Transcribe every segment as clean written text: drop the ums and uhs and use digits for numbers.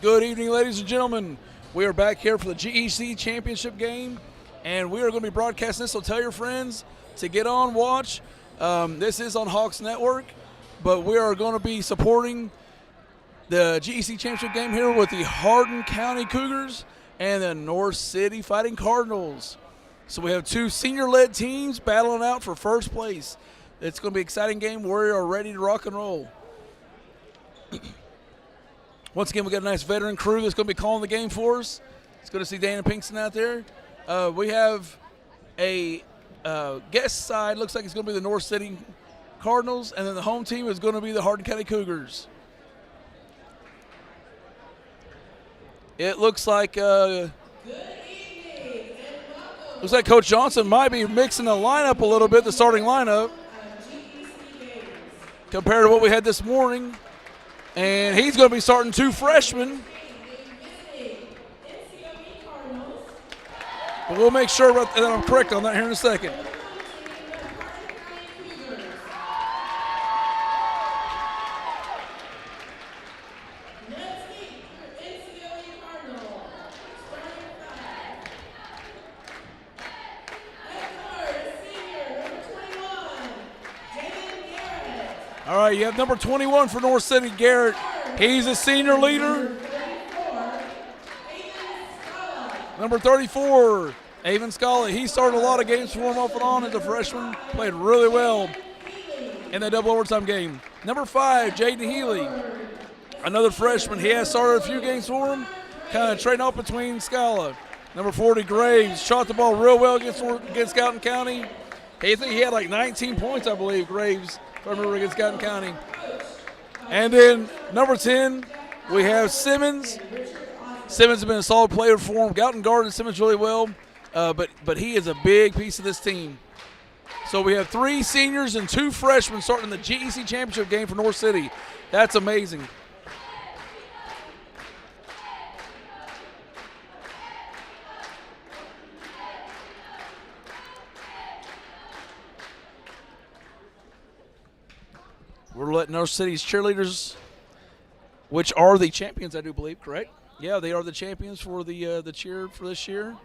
Good evening, ladies and gentlemen. We are back here for the GEC championship game, and we are going to be broadcasting this, so tell your friends to get on, watch. This is on Hawks Network, but we are going to be supporting the GEC championship game here with the Hardin County Cougars and the North City Fighting Cardinals. So we have two senior-led teams battling out for first place. It's going to be an exciting game. We are ready to rock and roll. Once again, we got a nice veteran crew that's going to be calling the game for us. It's good to see Dana Pinkston out there. We have a guest side. Looks like it's going to be the North City Cardinals, and then the home team is going to be the Hardin County Cougars. It looks like Coach Johnson might be mixing the lineup a little bit, the starting lineup, compared to what we had this morning. And he's going to be starting two freshmen. But we'll make sure that I'm correct on that here in a second. All right, you have number 21 for North City, Garrett. He's a senior leader. Number 34, Avon Scully. He started a lot of games for him off and on as a freshman. Played really well in that double overtime game. Number 5, Jaden Healy. Another freshman. He has started a few games for him, kind of trading off between Scala. Number 40, Graves. Shot the ball real well against Gallatin County. I think he had like 19 points, I believe, Graves, if I remember, against Gallatin County. And then number 10, we have Simmons. Simmons has been a solid player for him. Gallatin guarded Simmons really well, but he is a big piece of this team. So we have 3 seniors and 2 freshmen starting the GEC championship game for North City. That's amazing. We're letting North City's cheerleaders, which are the champions, I do believe, correct? Yeah, they are the champions for the cheer for this year.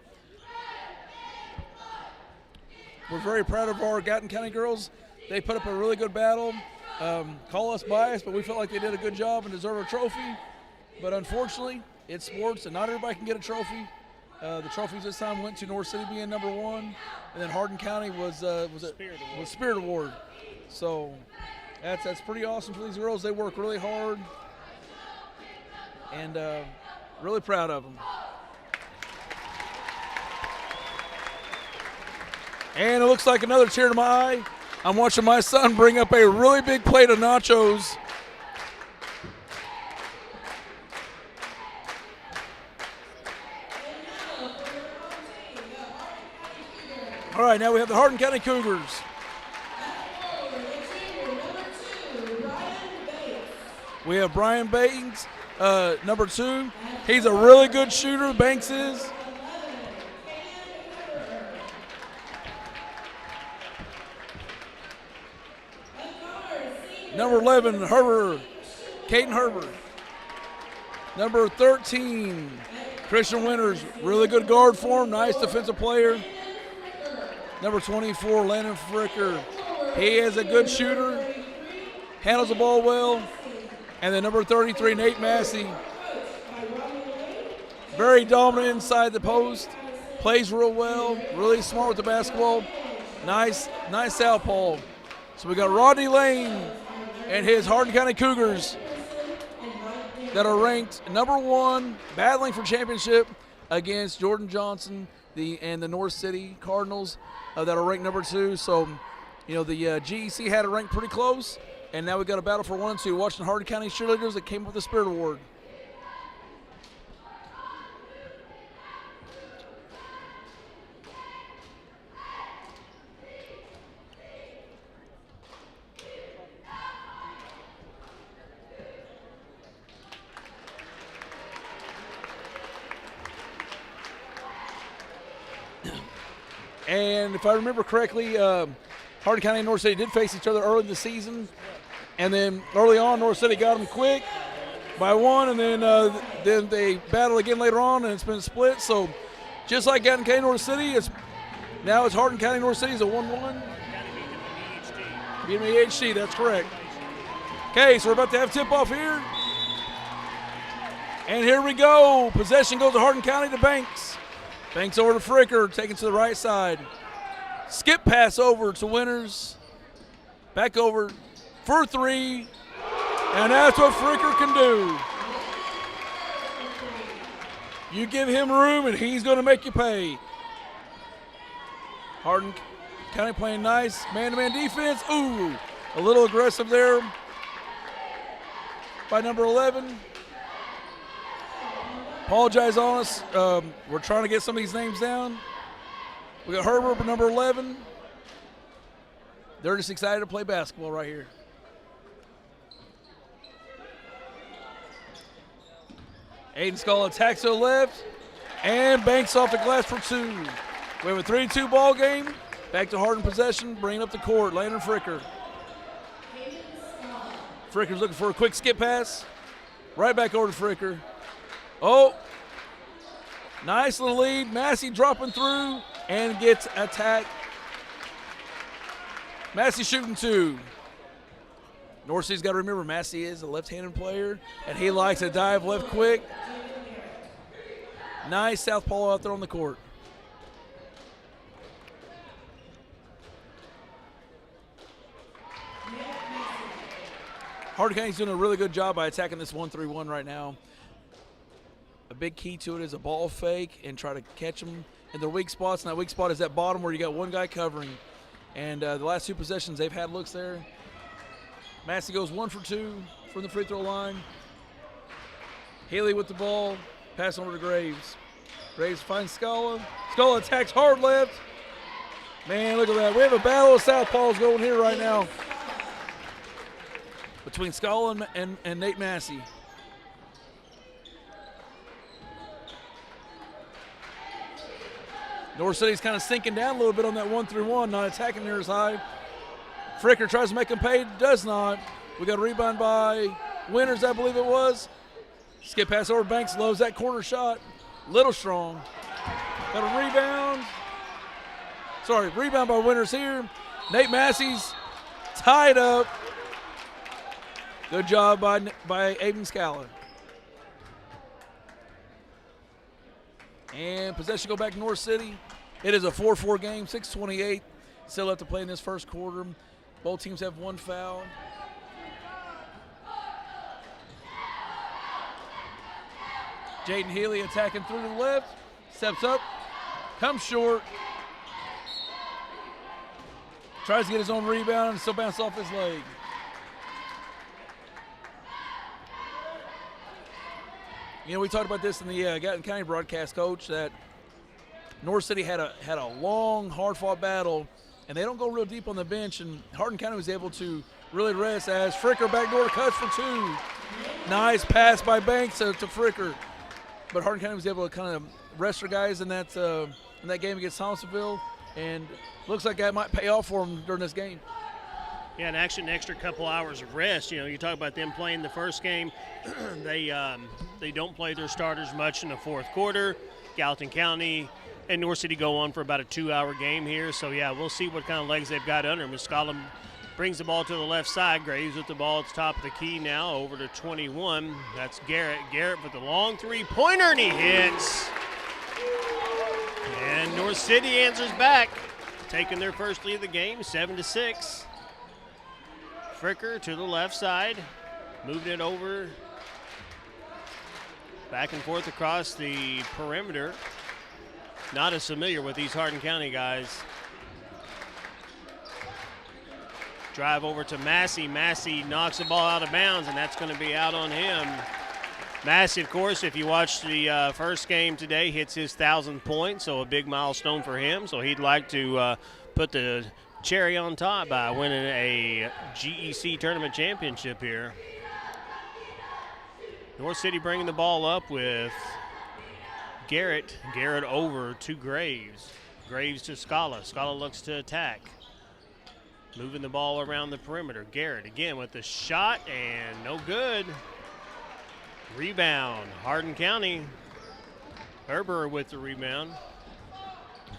We're very proud of our Gallatin County girls. They put up a really good battle. Call us biased, but we felt like they did a good job and deserve a trophy. But unfortunately, it's sports, and not everybody can get a trophy. The trophies this time went to North City being number 1, and then Hardin County was Spirit Award. So that's pretty awesome for these girls. They work really hard, and really proud of them. And it looks like another tear to my eye. I'm watching my son bring up a really big plate of nachos. All right, now we have the Hardin County Cougars. We have Brian Banks, number 2. He's a really good shooter, Banks is. Number 11, Caden Herbert. Number 13, Christian Winters, really good guard for him, nice defensive player. Number 24, Landon Fricker. He is a good shooter, handles the ball well. And then number 33, Nate Massey. Very dominant inside the post. Plays real well. Really smart with the basketball. Nice southpaw. So we got Rodney Lane and his Hardin County Cougars that are ranked number 1, battling for championship against Jordan Johnson and the North City Cardinals that are ranked number 2. So, the GEC had it ranked pretty close. And now we've got a battle for 1 and 2. Watching Hardin County cheerleaders that came up with the Spirit Award. And if I remember correctly, Hardin County and North City did face each other early in the season. And then early on, North City got them quick. by 1, and then they battle again later on, and it's been split. So just like Gallatin County North City, now it's Hardin County North City is a 1-1. Beat me HC, that's correct. Okay, so we're about to have tip-off here. And here we go. Possession goes to Hardin County to Banks. Banks over to Fricker, taken to the right side. Skip pass over to Winters. Back over for 3. And that's what Fricker can do. You give him room and he's going to make you pay. Hardin County playing nice. Man-to-man defense. Ooh, a little aggressive there by number 11. Apologize on us. We're trying to get some of these names down. We got Herbert for number 11. They're just excited to play basketball right here. Aiden Skull attacks to the left and banks off the glass for 2. We have a 3-2 ball game. Back to Hardin possession, bringing up the court. Landon Fricker. Fricker's looking for a quick skip pass. Right back over to Fricker. Oh, nice little lead. Massey dropping through and gets attacked. Massey shooting 2. North City's got to remember Massey is a left-handed player, and he likes to dive left quick. Nice southpaw out there on the court. Hardin County's doing a really good job by attacking this 1-3-1 right now. A big key to it is a ball fake and try to catch them in their weak spots, and that weak spot is that bottom where you got one guy covering. And the last 2 possessions, they've had looks there. Massey goes 1 for 2 from the free throw line. Haley with the ball, pass over to Graves. Graves finds Scala. Scala attacks hard left. Man, look at that. We have a battle of southpaws going here right now between Scala and Nate Massey. North City's kind of sinking down a little bit on that 1-3-1, not attacking near as high. Fricker tries to make him pay, does not. We got a rebound by Winters, I believe it was. Skip pass over Banks, lows that corner shot. Little strong. Got a rebound. Sorry, rebound by Winters here. Nate Massey's tied up. Good job by Aiden Scala. And possession go back to North City. It is a 4-4 game, 6:28. Still have to play in this first quarter. Both teams have 1 foul. Jaden Healy attacking through to the left. Steps up, comes short. Tries to get his own rebound and still bounce off his leg. You know, we talked about this in the Gallatin County broadcast, Coach, that North City had a long, hard-fought battle, and they don't go real deep on the bench, and Hardin County was able to really rest as Fricker backdoor cuts for 2. Nice pass by Banks to Fricker. But Hardin County was able to kind of rest their guys in that game against Thomasville, and looks like that might pay off for them during this game. Yeah, and actually an extra couple hours of rest. You know, you talk about them playing the first game. They don't play their starters much in the fourth quarter. Gallatin County and North City go on for about a 2-hour game here. So, yeah, we'll see what kind of legs they've got under them. Scotland brings the ball to the left side. Graves with the ball at the top of the key now over to 21. That's Garrett. Garrett with the long three-pointer, and he hits. And North City answers back, taking their first lead of the game, 7-6. Fricker to the left side, moving it over, back and forth across the perimeter. Not as familiar with these Hardin County guys. Drive over to Massey. Massey knocks the ball out of bounds, and that's going to be out on him. Massey, of course, if you watch the first game today, hits his 1,000th point, so a big milestone for him. So he'd like to put the cherry on top by winning a GEC tournament championship here. North City bringing the ball up with Garrett. Garrett over to Graves. Graves to Scala. Scala looks to attack. Moving the ball around the perimeter. Garrett again with the shot, and no good. Rebound, Hardin County. Herber with the rebound.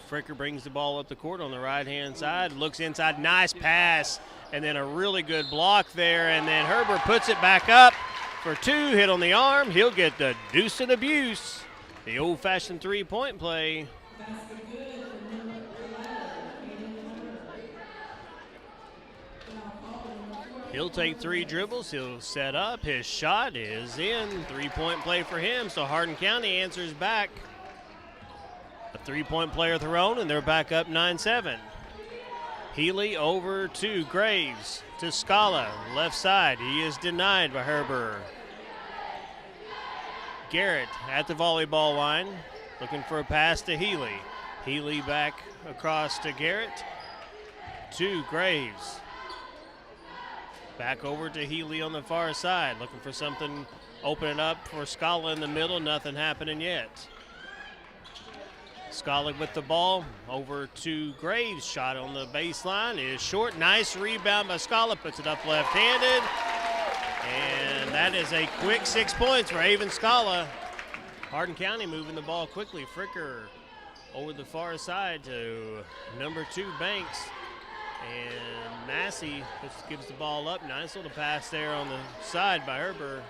Fricker brings the ball up the court on the right-hand side, looks inside, nice pass, and then a really good block there, and then Herber puts it back up for two, hit on the arm. He'll get the deuce and abuse. The old-fashioned three-point play. He'll take 3 dribbles. He'll set up. His shot is in. Three-point play for him, so Hardin County answers back. A three-point player thrown, and they're back up 9-7. Healy over to Graves, to Scala, left side. He is denied by Herber. Garrett at the volleyball line, looking for a pass to Healy. Healy back across to Garrett, to Graves. Back over to Healy on the far side, looking for something, open it up for Scala in the middle, nothing happening yet. Scala with the ball, over to Graves, shot on the baseline is short, nice rebound by Scala, puts it up left-handed, and that is a quick 6 points for Avon Scala. Hardin County moving the ball quickly. Fricker over the far side to number 2 Banks, and Massey gives the ball up. Nice little pass there on the side by Herber.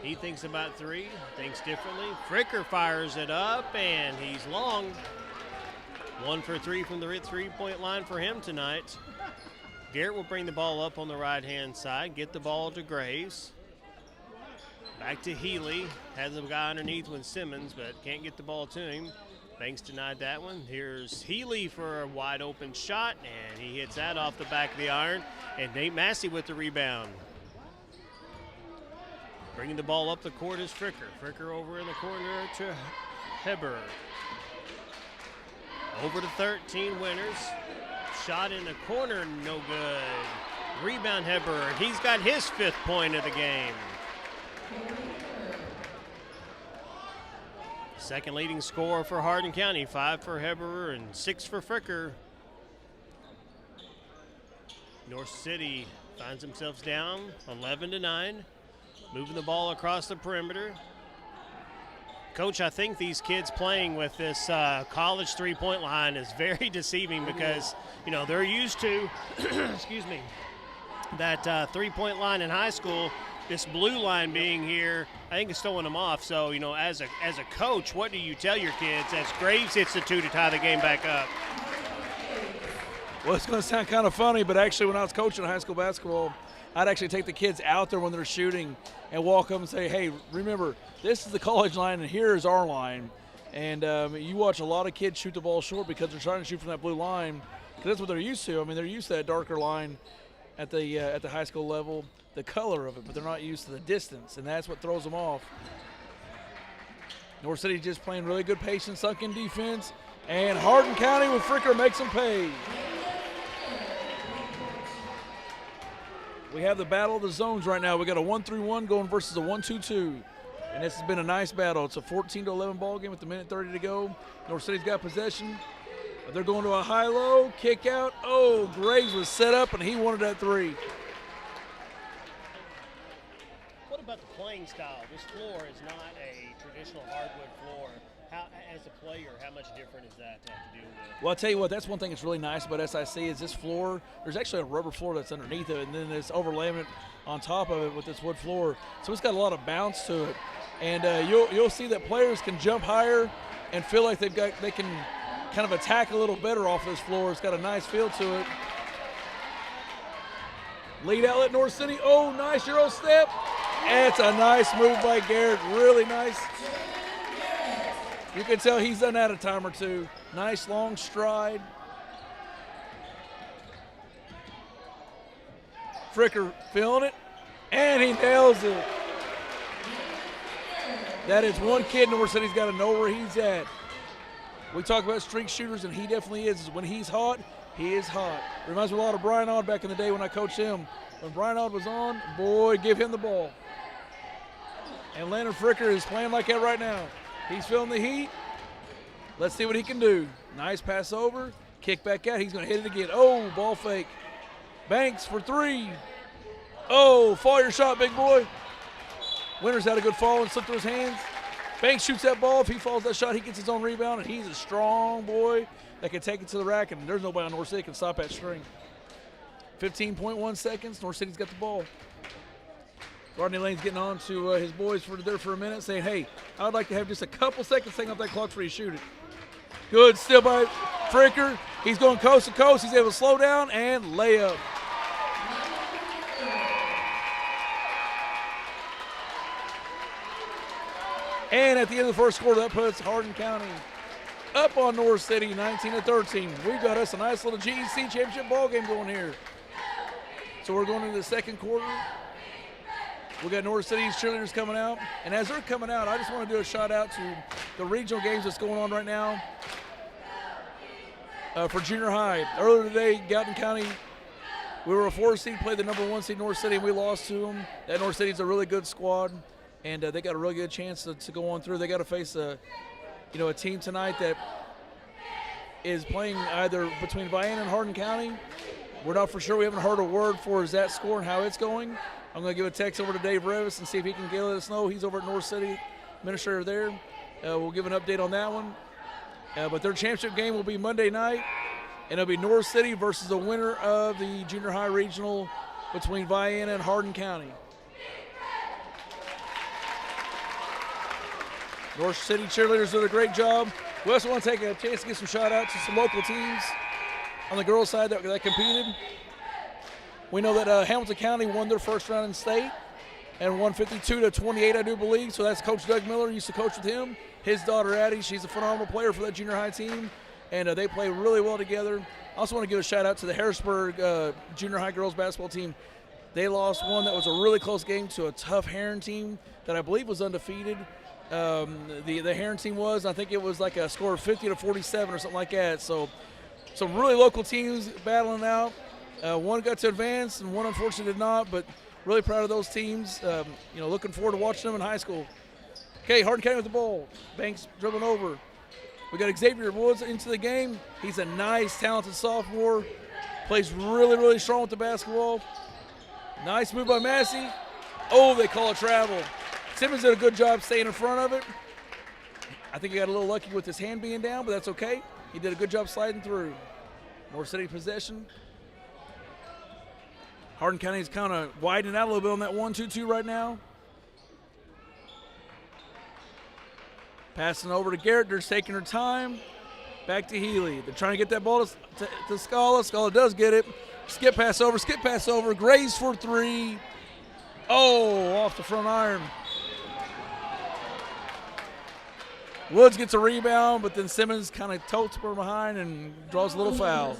He thinks about 3, thinks differently. Fricker fires it up, and he's long. 1 for 3 from the three-point line for him tonight. Garrett will bring the ball up on the right-hand side, get the ball to Graves. Back to Healy. Has a guy underneath with Simmons, but can't get the ball to him. Banks denied that one. Here's Healy for a wide-open shot, and he hits that off the back of the iron. And Nate Massey with the rebound. Bringing the ball up the court is Fricker. Fricker over in the corner to Heber. Over to 13 Winners. Shot in the corner, no good. Rebound Heber. He's got his 5th point of the game. Second leading scorer for Hardin County. 5 for Heber and 6 for Fricker. North City finds themselves down 11-9. Moving the ball across the perimeter. Coach, I think these kids playing with this college three-point line is very deceiving because, you know, they're used to, excuse me, that three-point line in high school. This blue line being here, I think it's throwing them off. So, you know, as a coach, what do you tell your kids as Graves hits the 2 to tie the game back up? Well, it's going to sound kind of funny, but actually when I was coaching high school basketball, I'd actually take the kids out there when they're shooting and walk up and say, hey, remember, this is the college line and here is our line. And you watch a lot of kids shoot the ball short because they're trying to shoot from that blue line because that's what they're used to. I mean, they're used to that darker line at the high school level, the color of it, but they're not used to the distance, and that's what throws them off. North City just playing really good patience, sunk-in defense, and Hardin County with Fricker makes them pay. We have the battle of the zones right now. We got a 1-3-1 going versus a 1-2-2. And this has been a nice battle. It's a 14-11 ball game with a minute 30 to go. North City's got possession. They're going to a high-low, kick out. Oh, Graves was set up, and he wanted that 3. What about the playing style? This floor is not a traditional hardwood floor. How, as a player, how much different is that to have to do with? Well, I'll tell you what, that's one thing that's really nice about SIC is this floor, there's actually a rubber floor that's underneath it, and then there's overlayment on top of it with this wood floor. So it's got a lot of bounce to it. And you'll see that players can jump higher and feel like they can kind of attack a little better off this floor. It's got a nice feel to it. Lead outlet North City. Oh, nice Euro step. And it's a nice move by Garrett. Really nice. You can tell he's done that a time or two. Nice long stride. Fricker feeling it, and he nails it. That is one kid North City's got to know where he's at. We talk about streak shooters, and he definitely is. When he's hot, he is hot. Reminds me a lot of Brian Odd back in the day when I coached him. When Brian Odd was on, boy, give him the ball. And Landon Fricker is playing like that right now. He's feeling the heat. Let's see what he can do. Nice pass over, kick back out. He's going to hit it again. Oh, ball fake. Banks for 3. Oh, fall your shot, big boy. Winters had a good fall and slipped through his hands. Banks shoots that ball. If he falls that shot, he gets his own rebound, and he's a strong boy that can take it to the rack, and there's nobody on North City that can stop that string. 15.1 seconds. North City's got the ball. Rodney Lane's getting on to his boys there for a minute, saying, hey, I would like to have just a couple seconds taking off that clock before you shoot it. Good steal by Fricker. He's going coast to coast. He's able to slow down and layup. And at the end of the first quarter, that puts Hardin County up on North City, 19-13. We've got us a nice little GEC championship ball game going here. So we're going into the second quarter. We got North City's cheerleaders coming out. And as they're coming out, I just want to do a shout out to the regional games that's going on right now for junior high. Earlier today, Gallatin County, we were a 4 seed, played the number 1 seed North City, and we lost to them. That North City's a really good squad, and they got a really good chance to go on through. They got to face a team tonight that is playing either between Vienna and Hardin County. We're not for sure. We haven't heard a word for that score and how it's going. I'm going to give a text over to Dave Revis and see if he can let us know. He's over at North City, administrator there. We'll give an update on that one. But their championship game will be Monday night, and it'll be North City versus the winner of the junior high regional between Vienna and Hardin County. North City cheerleaders did a great job. We also want to take a chance to give some shout-outs to some local teams on the girls' side that competed. We know that Hamilton County won their first round in state and won 52-28, I do believe. So that's Coach Doug Miller. Used to coach with him. His daughter, Addie, she's a phenomenal player for that junior high team, and they play really well together. I also want to give a shout-out to the Harrisburg junior high girls basketball team. They lost one that was a really close game to a tough Heron team that I believe was undefeated. The Heron team was, I think it was like a score of 50-47 or something like that. So some really local teams battling out. One got to advance and one unfortunately did not, but really proud of those teams. Looking forward to watching them in high school. Okay, Hardin County with the ball. Banks dribbling over. We got Xavier Woods into the game. He's a nice, talented sophomore. Plays really, really strong with the basketball. Nice move by Massey. Oh, they call it travel. Simmons did a good job staying in front of it. I think he got a little lucky with his hand being down, but that's okay. He did a good job sliding through. North City possession. Hardin County is kind of widening out a little bit on that 1-2-2 right now. Passing over to Garrett. They're taking her time. Back to Healy. They're trying to get that ball to Scala. Scala does get it. Skip pass over. Graves for three. Oh, off the front iron. Woods gets a rebound, but then Simmons kind of totes from behind and draws a little foul.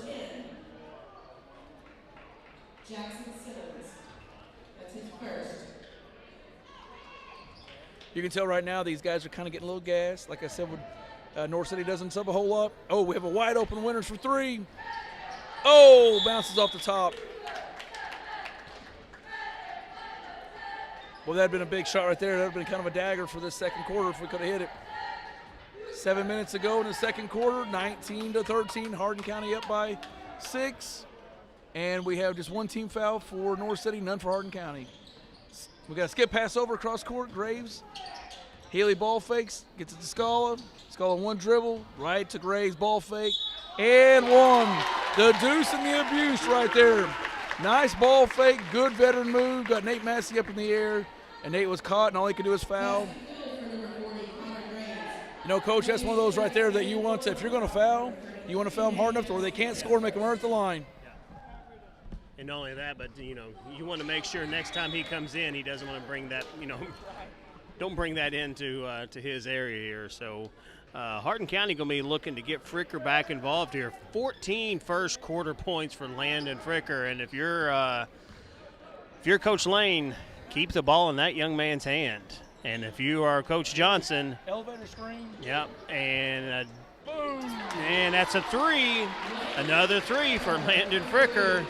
Jackson Simmons, that's his first. You can tell right now these guys are kind of getting a little gassed. Like I said, North City doesn't sub a whole lot. Oh, we have a wide open Winters for three. Oh, bounces off the top. Well, that had been a big shot right there. That would have been kind of a dagger for this second quarter if we could have hit it. 7 minutes ago in the second quarter, 19-13. Hardin County up by 6. And we have just one team foul for North City, none for Hardin County. We got a skip pass over across court. Graves. Healy ball fakes, gets it to Scala. Scala one dribble, right to Graves, ball fake, and one. The deuce and the abuse right there. Nice ball fake, good veteran move. Got Nate Massey up in the air, and Nate was caught, and all he could do was foul. Coach, that's one of those right there that you want to, if you're going to foul, you want to foul them hard enough to where they can't score and make them earn at the line. And not only that, but, you want to make sure next time he comes in, he doesn't want to bring that, don't bring that into to his area here. So Hardin County going to be looking to get Fricker back involved here. 14 first quarter points for Landon Fricker. And if you're Coach Lane, keep the ball in that young man's hand. And if you are Coach Johnson, elevator screen. Yep, and boom, and that's a three, another three for Landon Fricker.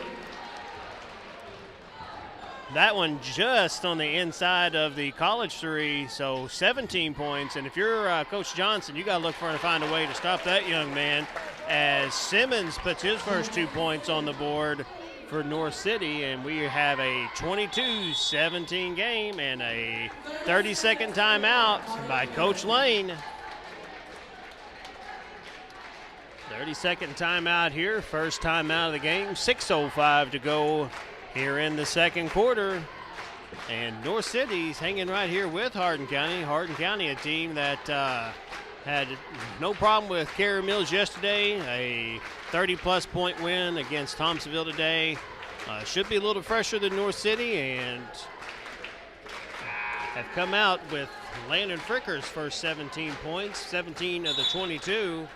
That one just on the inside of the college three, so 17 points. And if you're Coach Johnson, you got to look for and find a way to stop that young man as Simmons puts his first 2 points on the board for North City, and we have a 22-17 game and a 30-second timeout by Coach Lane. 30-second timeout here, first timeout of the game, 6:05 to go here in the second quarter. And North City's hanging right here with Hardin County. Hardin County, a team that had no problem with Carey Mills yesterday, a 30-plus point win against Thompsonville today. Should be a little fresher than North City, and have come out with Landon Fricker's first 17 points, 17 of the 22,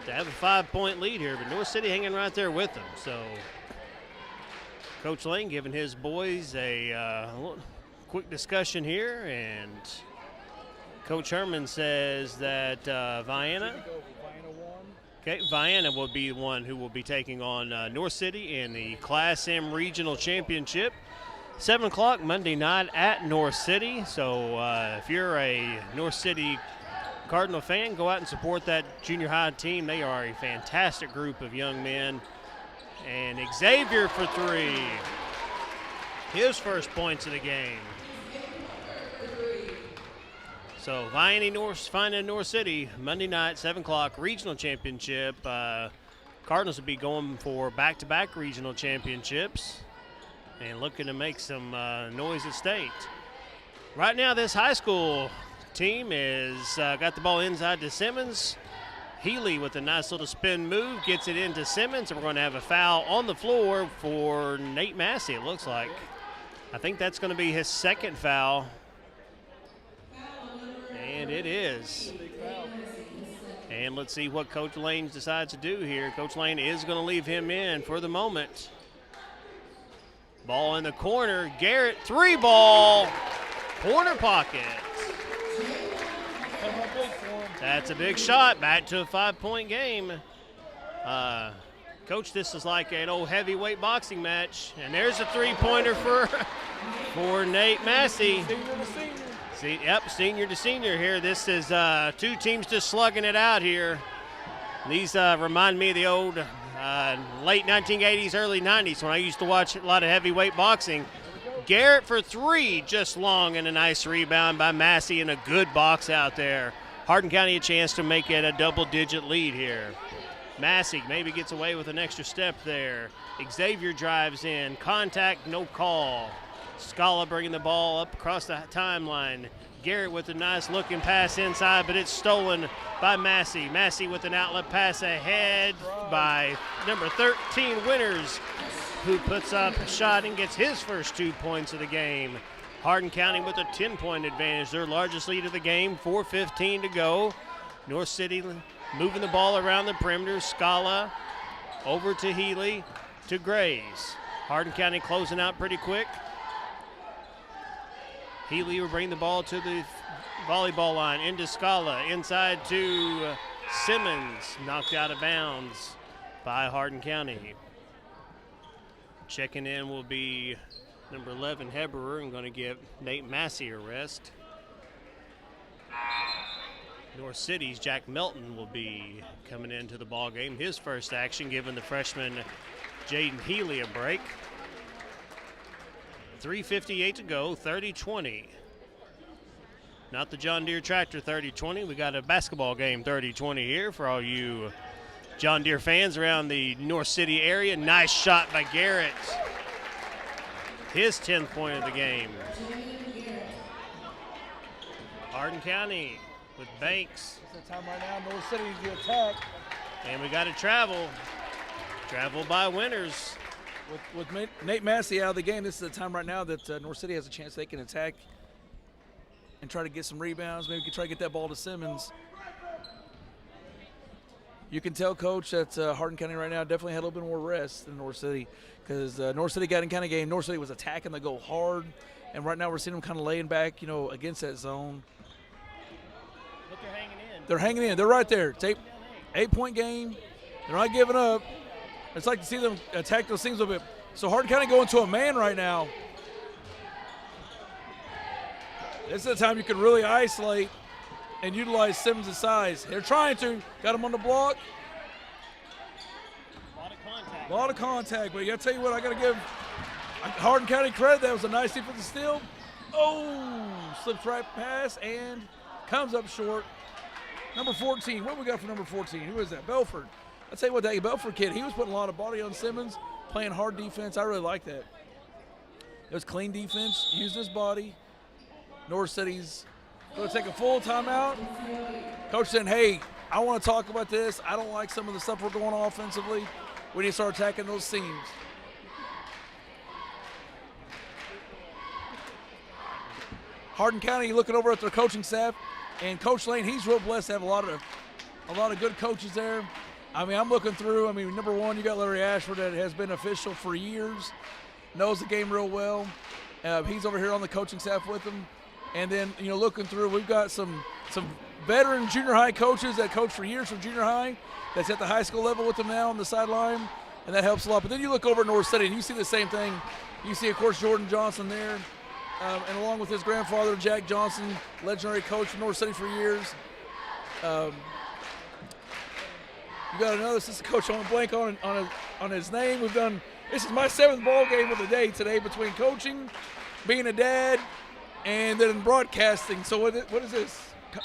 to have a 5-point lead here. But North City hanging right there with them. So Coach Lane giving his boys a quick discussion here, and Coach Herman says that Vienna will be the one who will be taking on North City in the Class M Regional Championship. 7 o'clock Monday night at North City. So if you're a North City Cardinal fan, go out and support that junior high team. They are a fantastic group of young men. And Xavier for three. His first points of the game. So finding North City Monday night, 7 o'clock, regional championship. Cardinals will be going for back-to-back regional championships and looking to make some noise at state. Right now, this high school team is got the ball inside to Simmons. Healy with a nice little spin move gets it into Simmons, and we're going to have a foul on the floor for Nate Massey, it looks like. I think that's going to be his second foul. And it is. And let's see what Coach Lane decides to do here. Coach Lane is going to leave him in for the moment. Ball in the corner. Garrett, three ball. Corner pocket. That's a big shot. Back to a 5-point game. Coach, this is like an old heavyweight boxing match. And there's a three-pointer for Nate Massey. Senior to senior here. This is two teams just slugging it out here. These remind me of the old late 1980s, early 90s when I used to watch a lot of heavyweight boxing. Garrett for three, just long, and a nice rebound by Massey, and a good box out there. Hardin County a chance to make it a double-digit lead here. Massey maybe gets away with an extra step there. Xavier drives in. Contact, no call. Scala bringing the ball up across the timeline. Garrett with a nice looking pass inside, but it's stolen by Massey. Massey with an outlet pass ahead by number 13, Winters, who puts up a shot and gets his first 2 points of the game. Hardin County with a 10-point advantage, their largest lead of the game, 4:15 to go. North City moving the ball around the perimeter. Scala over to Healy to Grays. Hardin County closing out pretty quick. Healy will bring the ball to the volleyball line, into Scala, inside to Simmons, knocked out of bounds by Hardin County. Checking in will be number 11, Heberer, and going to give Nate Massey a rest. North City's Jack Melton will be coming into the ball game. His first action, giving the freshman Jaden Healy a break. 3:58 to go, 30-20. Not the John Deere tractor 30-20. We got a basketball game 30-20 here for all you John Deere fans around the North City area. Nice shot by Garrett. His 10th point of the game. Hardin County with Banks. It's the time right now, North City to attack. And we got to travel. Travel by Winters. With Nate Massey out of the game, this is the time right now that North City has a chance they can attack and try to get some rebounds. Maybe try to get that ball to Simmons. You can tell, Coach, that Hardin County right now definitely had a little bit more rest than North City, because North City got in kind of game. North City was attacking the goal hard, and right now we're seeing them kind of laying back, against that zone. But they're hanging in. They're hanging in. They're right there. It's 8-point game. They're not giving up. It's like to see them attack those things a little bit. So Hardin County going to a man right now. This is the time you can really isolate and utilize Simmons' size. They're trying to. Got him on the block. A lot of contact. A lot of contact, but you got to tell you what, I got to give Hardin County credit. That was a nice defensive steal. Oh, slips right past and comes up short. Number 14, what we got for number 14? Who is that? Belford. I'll tell you what, that Belford kid, he was putting a lot of body on Simmons, playing hard defense. I really like that. It was clean defense, using his body. North City's going to take a full timeout. Coach said, hey, I want to talk about this. I don't like some of the stuff we're doing offensively. We need to start attacking those seams. Hardin County looking over at their coaching staff, and Coach Lane, he's real blessed to have a lot of good coaches there. I mean, I'm looking through. I mean, number one, you got Larry Ashford that has been official for years, knows the game real well. He's over here on the coaching staff with them. And then, looking through, we've got some veteran junior high coaches that coach for years from junior high that's at the high school level with them now on the sideline, and that helps a lot. But then you look over at North City, and you see the same thing. You see, of course, Jordan Johnson there, and along with his grandfather, Jack Johnson, legendary coach for North City for years. You got another assistant coach on blank on his name. This is my 7th ball game of the day today between coaching, being a dad, and then broadcasting. So what is this?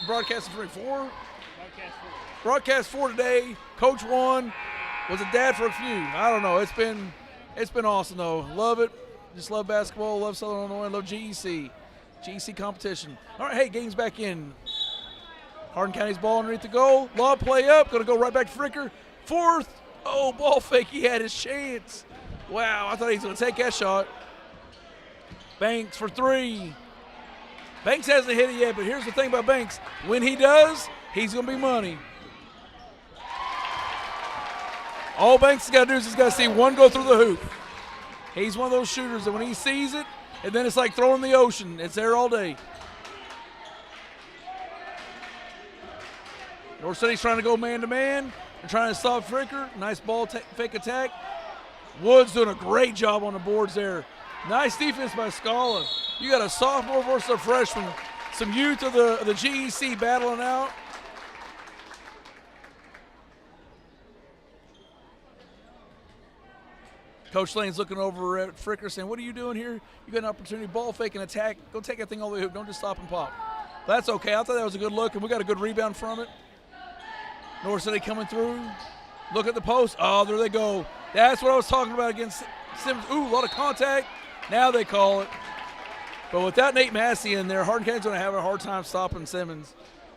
Broadcasting for 4? Broadcast 4 today. Coach 1. Was a dad for a few. I don't know. It's been awesome though. Love it. Just love basketball. Love Southern Illinois. Love GEC. GEC competition. All right, hey, game's back in. Hardin County's ball underneath the goal. Lob play up. Going to go right back to Fricker. 4th. Oh, ball fake. He had his chance. Wow, I thought he was going to take that shot. Banks for 3. Banks hasn't hit it yet, but here's the thing about Banks. When he does, he's going to be money. All Banks has got to do is he's got to see one go through the hoop. He's one of those shooters that when he sees it, and then it's like throwing the ocean. It's there all day. North City's trying to go man-to-man. They're trying to stop Fricker. Nice ball fake attack. Woods doing a great job on the boards there. Nice defense by Scala. You got a sophomore versus a freshman. Some youth of the GEC battling out. Coach Lane's looking over at Fricker saying, what are you doing here? You got an opportunity, ball fake and attack. Go take that thing all the way hoop. Don't just stop and pop. But that's okay. I thought that was a good look, and we got a good rebound from it. North City coming through. Look at the post. Oh, there they go. That's what I was talking about against Simmons. Ooh, a lot of contact. Now they call it. But without Nate Massey in there, Hardin County's going to have a hard time stopping Simmons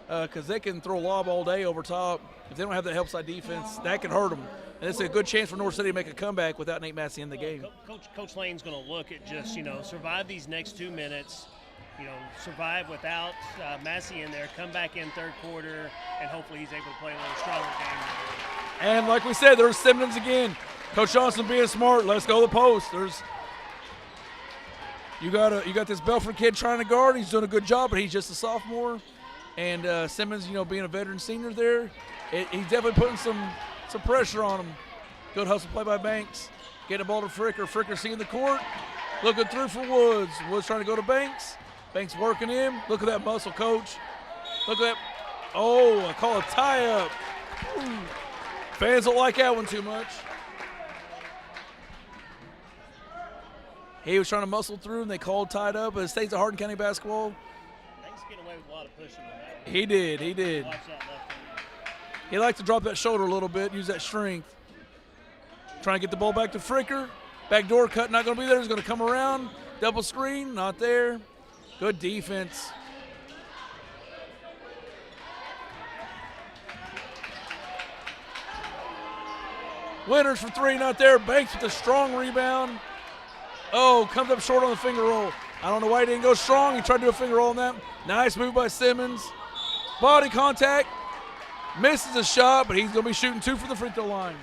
because they can throw a lob all day over top. If they don't have the help side defense, that can hurt them. And it's a good chance for North City to make a comeback without Nate Massey in the game. Coach Lane's going to look at just, survive these next 2 minutes, survive without Massey in there, come back in third quarter, and hopefully he's able to play a little stronger game. And like we said, there's Simmons again. Coach Johnson being smart. Let's go to the post. You got this Belford kid trying to guard. He's doing a good job, but he's just a sophomore. And Simmons, being a veteran senior there, he's definitely putting some pressure on him. Good hustle play by Banks. Getting the ball to Fricker. Fricker seeing the court. Looking through for Woods. Woods trying to go to Banks. Banks working him. Look at that muscle, coach. Look at that. Oh, I call a tie-up. Fans don't like that one too much. He was trying to muscle through, and they called tied up, but it stays at Hardin County basketball. Banks getting away with a lot of pushing on that. He did. Watch that left hand. He liked to drop that shoulder a little bit, use that strength. Trying to get the ball back to Fricker. Backdoor cut, not going to be there. He's going to come around. Double screen, not there. Good defense. Winters for 3, not there. Banks with a strong rebound. Oh, comes up short on the finger roll. I don't know why he didn't go strong. He tried to do a finger roll on that. Nice move by Simmons. Body contact. Misses a shot, but he's going to be shooting 2 from the free throw line.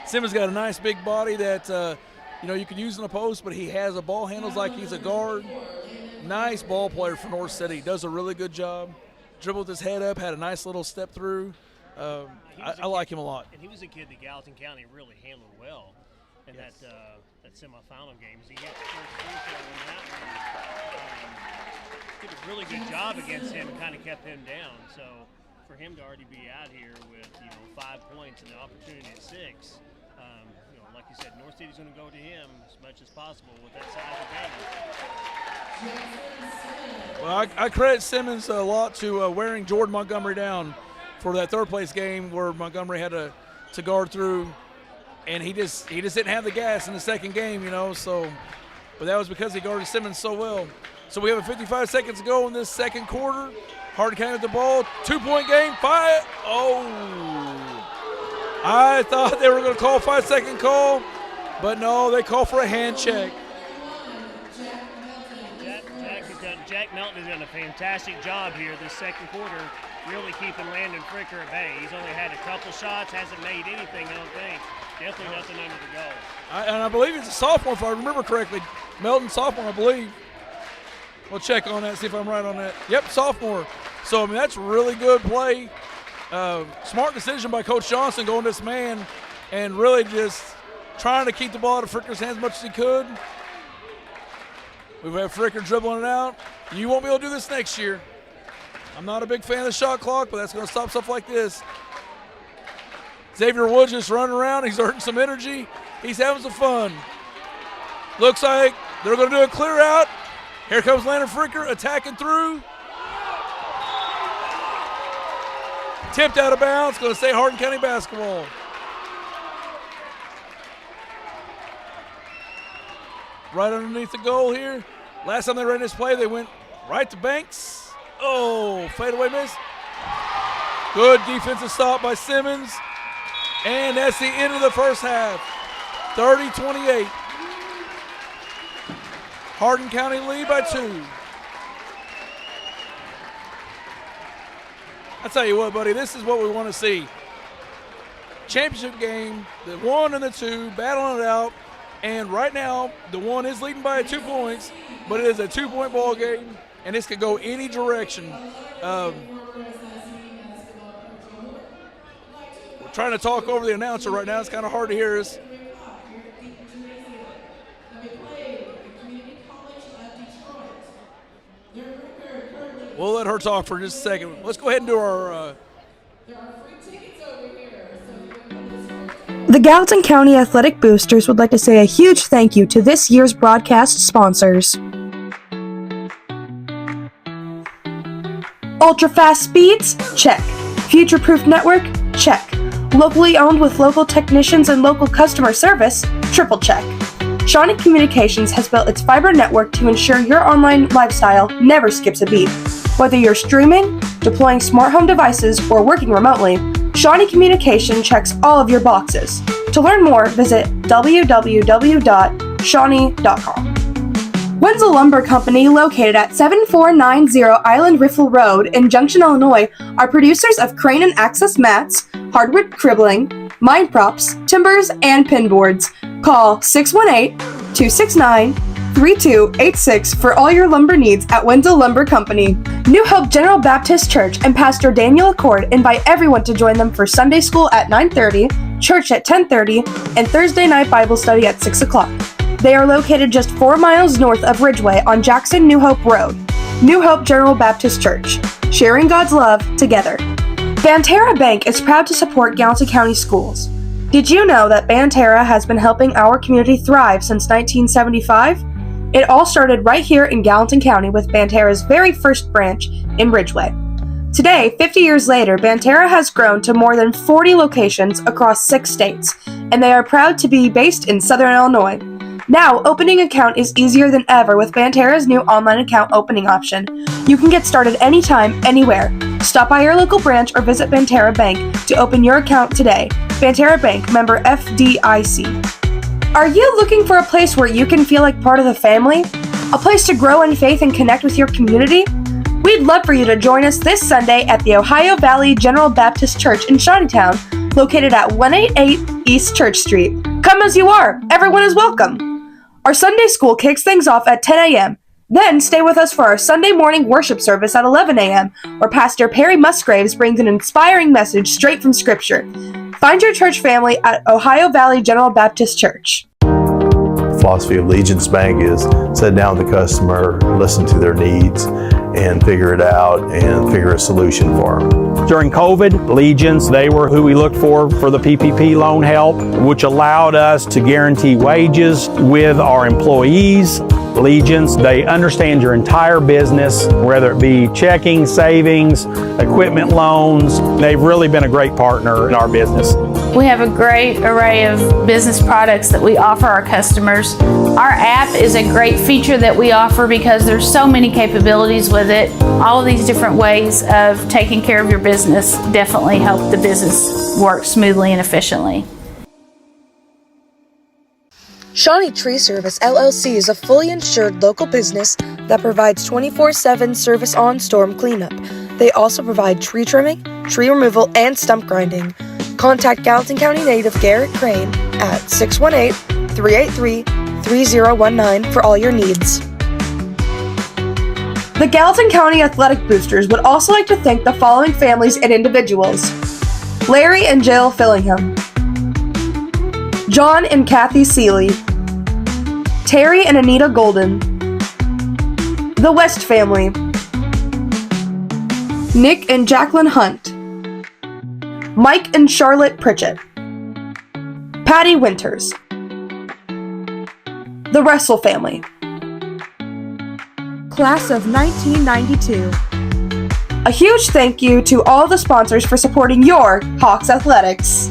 Simmons got a nice big body that, you can use in the post, but he has a ball handles like he's a guard. Nice ball player for North City. Does a really good job. Dribbled his head up, had a nice little step through. I like him a lot. And he was a kid that Gallatin County really handled well in that semifinal game. He hit the first free throw in that one. Did a really good job against him and kind of kept him down. So for him to already be out here with 5 points and the opportunity at 6, you said, North City's going to go to him as much as possible with that size advantage. Well, I credit Simmons a lot to wearing Jordan Montgomery down for that third place game where Montgomery had to guard through, and he just didn't have the gas in the second game, so, but that was because he guarded Simmons so well. So we have 55 seconds to go in this second quarter. Hardin County with the ball, 2-point game, I thought they were going to call a 5-second call, but no, they call for a hand check. Jack Melton has done a fantastic job here this second quarter, really keeping Landon Fricker at bay. He's only had a couple shots, hasn't made anything, I don't think. Definitely nothing under the goal. And I believe he's a sophomore, if I remember correctly. Melton, sophomore, I believe. We'll check on that, see if I'm right on that. Yep, sophomore. So, that's really good play. Smart decision by Coach Johnson going to this man and really just trying to keep the ball out of Fricker's hands as much as he could. We've had Fricker dribbling it out. You won't be able to do this next year. I'm not a big fan of the shot clock, but that's going to stop stuff like this. Xavier Woods just running around. He's earning some energy. He's having some fun. Looks like they're going to do a clear out. Here comes Landon Fricker attacking through. Tipped out of bounds. Going to stay Hardin County basketball. Right underneath the goal here. Last time they ran this play, they went right to Banks. Oh, fadeaway miss. Good defensive stop by Simmons. And that's the end of the first half. 30-28. Hardin County lead by 2. I tell you what, buddy, this is what we want to see. Championship game, the 1 and the 2, battling it out. And right now, the 1 is leading by 2 points, but it is a 2-point ball game, and this could go any direction. We're trying to talk over the announcer right now. It's kind of hard to hear us. We'll let her talk for just a second. Let's go ahead and do our The Gallatin County Athletic Boosters would like to say a huge thank you to this year's broadcast sponsors. Ultra-fast speeds? Check. Future-proof network? Check. Locally owned with local technicians and local customer service? Triple check. Shawnee Communications has built its fiber network to ensure your online lifestyle never skips a beat. Whether you're streaming, deploying smart home devices, or working remotely, Shawnee Communication checks all of your boxes. To learn more, visit www.shawnee.com. Wenzel Lumber Company, located at 7490 Island Riffle Road in Junction, Illinois, are producers of crane and access mats, hardwood cribbling, mine props, timbers, and pinboards. Call 618-269-3286 for all your lumber needs at Wenzel Lumber Company. New Hope General Baptist Church and Pastor Daniel Accord invite everyone to join them for Sunday school at 9:30, church at 10:30, and Thursday night Bible study at 6 o'clock. They are located just 4 miles north of Ridgeway on Jackson New Hope Road. New Hope General Baptist Church, sharing God's love together. Banterra Bank is proud to support Gallatin County schools. Did you know that Banterra has been helping our community thrive since 1975? It all started right here in Gallatin County with Banterra's very first branch in Ridgeway. Today, 50 years later, Banterra has grown to more than 40 locations across 6 states, and they are proud to be based in Southern Illinois. Now, opening an account is easier than ever with Banterra's new online account opening option. You can get started anytime, anywhere. Stop by your local branch or visit Banterra Bank to open your account today. Banterra Bank, member FDIC. Are you looking for a place where you can feel like part of the family? A place to grow in faith and connect with your community? We'd love for you to join us this Sunday at the Ohio Valley General Baptist Church in Shawneetown, located at 188 East Church Street. Come as you are. Everyone is welcome. Our Sunday school kicks things off at 10 a.m. Then stay with us for our Sunday morning worship service at 11 a.m., where Pastor Perry Musgraves brings an inspiring message straight from Scripture. Find your church family at Ohio Valley General Baptist Church. The philosophy of Legence Bank is sit down with the customer, listen to their needs, and figure it out and figure a solution for them. During COVID, Legions, they were who we looked for the PPP loan help, which allowed us to guarantee wages with our employees. Legions, they understand your entire business, whether it be checking, savings, equipment loans. They've really been a great partner in our business. We have a great array of business products that we offer our customers. Our app is a great feature that we offer because there's so many capabilities with it. All of these different ways of taking care of your business definitely help the business work smoothly and efficiently. Shawnee Tree Service LLC is a fully insured local business that provides 24/7 service on storm cleanup. They also provide tree trimming, tree removal, and stump grinding. Contact Gallatin County native Garrett Crane at 618-383-3019 for all your needs. The Gallatin County Athletic Boosters would also like to thank the following families and individuals: Larry and Jill Fillingham, John and Kathy Seeley, Terry and Anita Golden, the West family, Nick and Jacqueline Hunt, Mike and Charlotte Pritchett, Patty Winters, the Russell family, Class of 1992. A huge thank you to all the sponsors for supporting your Hawks Athletics.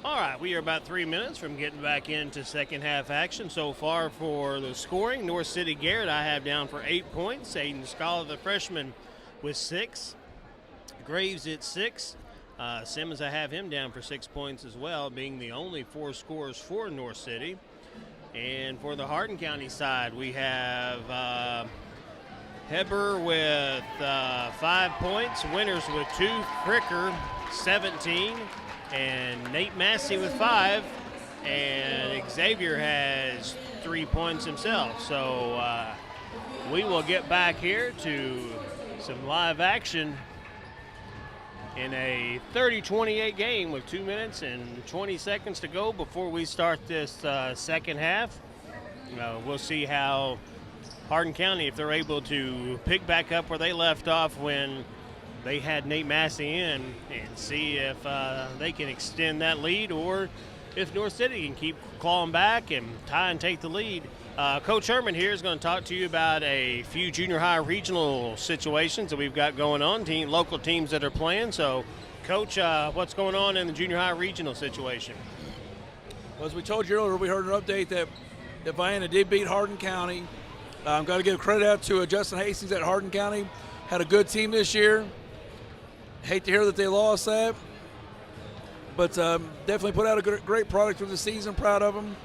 All right, we are about 3 minutes from getting back into second half action. So far for the scoring, North City Garrett I have down for 8 points. Aiden Scala, the freshman, with 6. Graves at 6. Simmons, I have him down for 6 points as well, being the only 4 scorers for North City. And for the Hardin County side, we have Heber with 5 points, Winters with 2, Fricker 17, and Nate Massey with 5, and Xavier has 3 points himself. So we will get back here to some live action in a 30-28 game with 2 minutes and 20 seconds to go before we start this second half. We'll see how Hardin County, if they're able to pick back up where they left off when they had Nate Massey in, and see if they can extend that lead, or if North City can keep clawing back and tie and take the lead. Coach Herman here is going to talk to you about a few junior high regional situations that we've got going on, local teams that are playing. So, Coach, what's going on in the junior high regional situation? Well, as we told you earlier, we heard an update that Vienna did beat Hardin County. Got to give credit out to Justin Hastings at Hardin County. Had a good team this year. Hate to hear that they lost that, but definitely put out a great product for the season. Proud of them.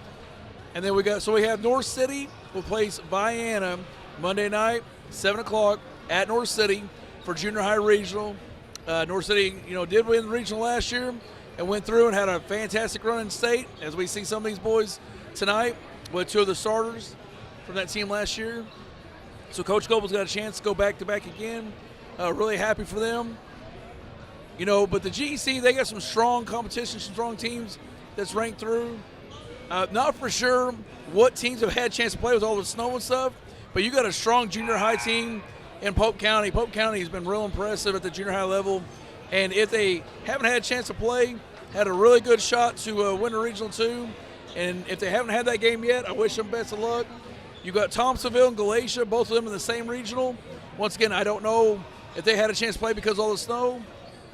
And then we have North City will place Vienna Monday night, 7 o'clock at North City for junior high regional. North City, did win the regional last year and went through and had a fantastic run in state. As we see some of these boys tonight with 2 of the starters from that team last year. So Coach Goebel's got a chance to go back-to-back again. Really happy for them. But the GEC, they got some strong competition, some strong teams that's ranked through. Not for sure what teams have had a chance to play with all the snow and stuff, but you got a strong junior high team in Pope County. Pope County has been real impressive at the junior high level, and if they haven't had a chance to play, had a really good shot to win the Regional 2, and if they haven't had that game yet, I wish them best of luck. You got Thompsonville and Galatia, both of them in the same regional. Once again, I don't know if they had a chance to play because of all the snow.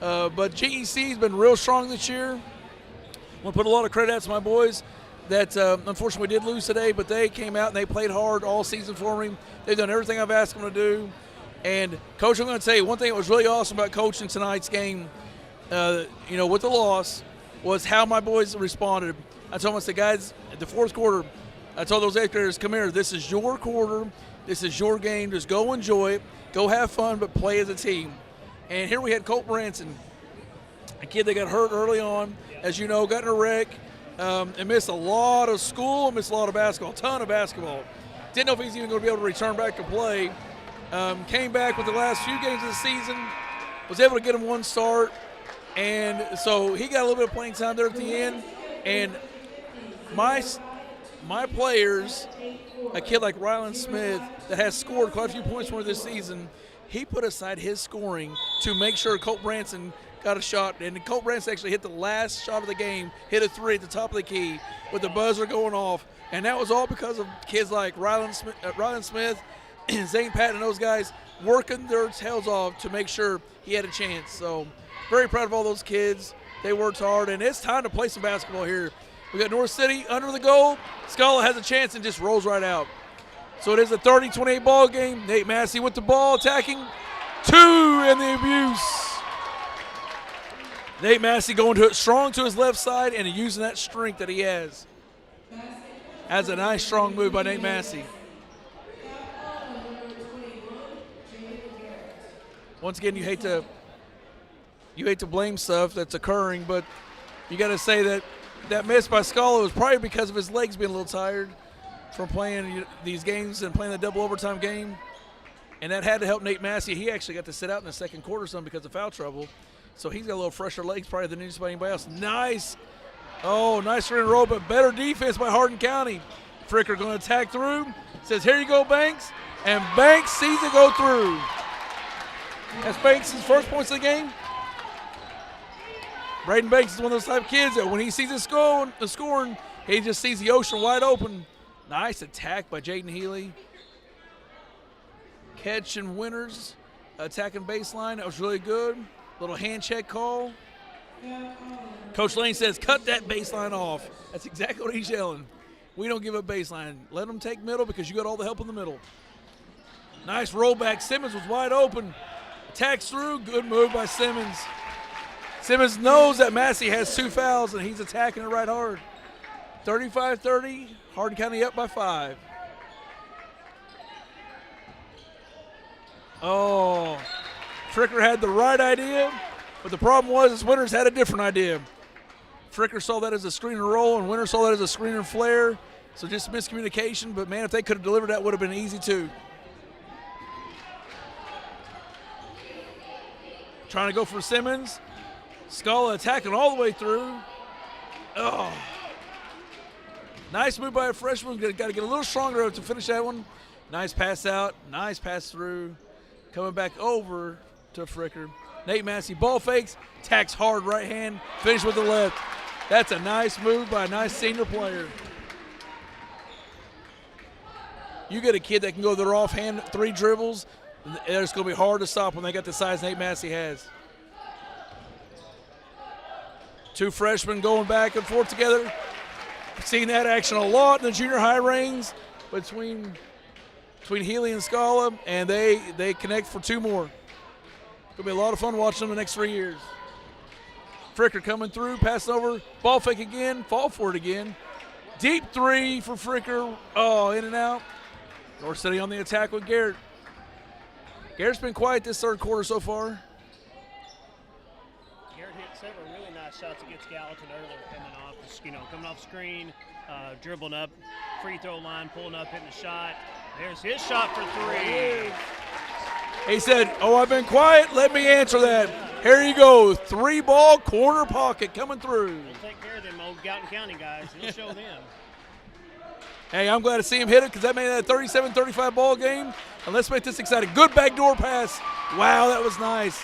But GEC has been real strong this year. I want to put a lot of credit out to my boys that unfortunately we did lose today, but they came out and they played hard all season for me. They've done everything I've asked them to do. And, Coach, I'm going to tell you one thing that was really awesome about coaching tonight's game, with the loss, was how my boys responded. I told them, I said, guys, at the fourth quarter, I told those 8th graders, come here, this is your quarter, this is your game, just go enjoy it, go have fun, but play as a team. And here we had Colt Branson, a kid that got hurt early on, as you know, got in a wreck, and missed a lot of school, missed a lot of basketball, a ton of basketball. Didn't know if he was even going to be able to return back to play. Came back with the last few games of the season, was able to get him one start, and so he got a little bit of playing time there at the end. And my players, a kid like Rylan Smith that has scored quite a few points for this season, he put aside his scoring to make sure Colt Branson got a shot. And Colt Branson actually hit the last shot of the game, hit a 3 at the top of the key with the buzzer going off. And that was all because of kids like Rylan Smith and Zane Patton and those guys working their tails off to make sure he had a chance. So very proud of all those kids. They worked hard, and it's time to play some basketball here. We got North City under the goal. Scala has a chance and just rolls right out. So it is a 30-28 ball game. Nate Massey with the ball, attacking. 2 in the abuse. Nate Massey going strong to his left side and using that strength that he has. That's a nice, strong move by Nate Massey. Once again, you hate to blame stuff that's occurring, but you got to say that miss by Scala was probably because of his legs being a little tired from playing these games and playing the double overtime game. And that had to help Nate Massey. He actually got to sit out in the second quarter some because of foul trouble. So he's got a little fresher legs probably than anybody else. Nice in a row, but better defense by Hardin County. Fricker going to attack through. Says, here you go, Banks. And Banks sees it go through. That's Banks' first points of the game. Braden Banks is one of those type of kids that when he sees the scoring, he just sees the ocean wide open. Nice attack by Jaden Healy. Catch and winners, attacking baseline. That was really good. Little hand check call. Coach Lane says, cut that baseline off. That's exactly what he's yelling. We don't give up baseline. Let them take middle because you got all the help in the middle. Nice rollback. Simmons was wide open. Attacks through. Good move by Simmons. Simmons knows that Massey has 2 fouls, and he's attacking it right hard. 35-30, Hardin County up by 5. Oh, Fricker had the right idea, but the problem was his Winters had a different idea. Fricker saw that as a screen and roll, and Winters saw that as a screen and flare, so just miscommunication, but, man, if they could have delivered that, would have been easy too. trying to go for Simmons. Scala attacking all the way through. Oh. Nice move by a freshman. Got to get a little stronger to finish that one. Nice pass out. Nice pass through. Coming back over to Fricker. Nate Massey ball fakes. Tacks hard right hand. Finish with the left. That's a nice move by a nice senior player. You get a kid that can go their offhand 3 dribbles, it's going to be hard to stop when they got the size Nate Massey has. 2 freshmen going back and forth together. Seen that action a lot in the junior high ranks between Healy and Scala, and they connect for 2 more. It'll be a lot of fun watching them the next 3 years. Fricker coming through, passing over, ball fake again, fall for it again. Deep 3 for Fricker. Oh, in and out. North City on the attack with Garrett. Garrett's been quiet this 3rd quarter so far. Garrett hit several really nice shots against Gallatin earlier, coming off screen, dribbling up, free throw line, pulling up, hitting the shot. There's his shot for 3. He said, "Oh, I've been quiet. Let me answer that." Here you go, 3-ball corner pocket coming through. He'll take care of them old Gallatin County guys. He'll show them. Hey, I'm glad to see him hit it because that made that a 37-35 ball game. And let's make this exciting. Good backdoor pass. Wow, that was nice.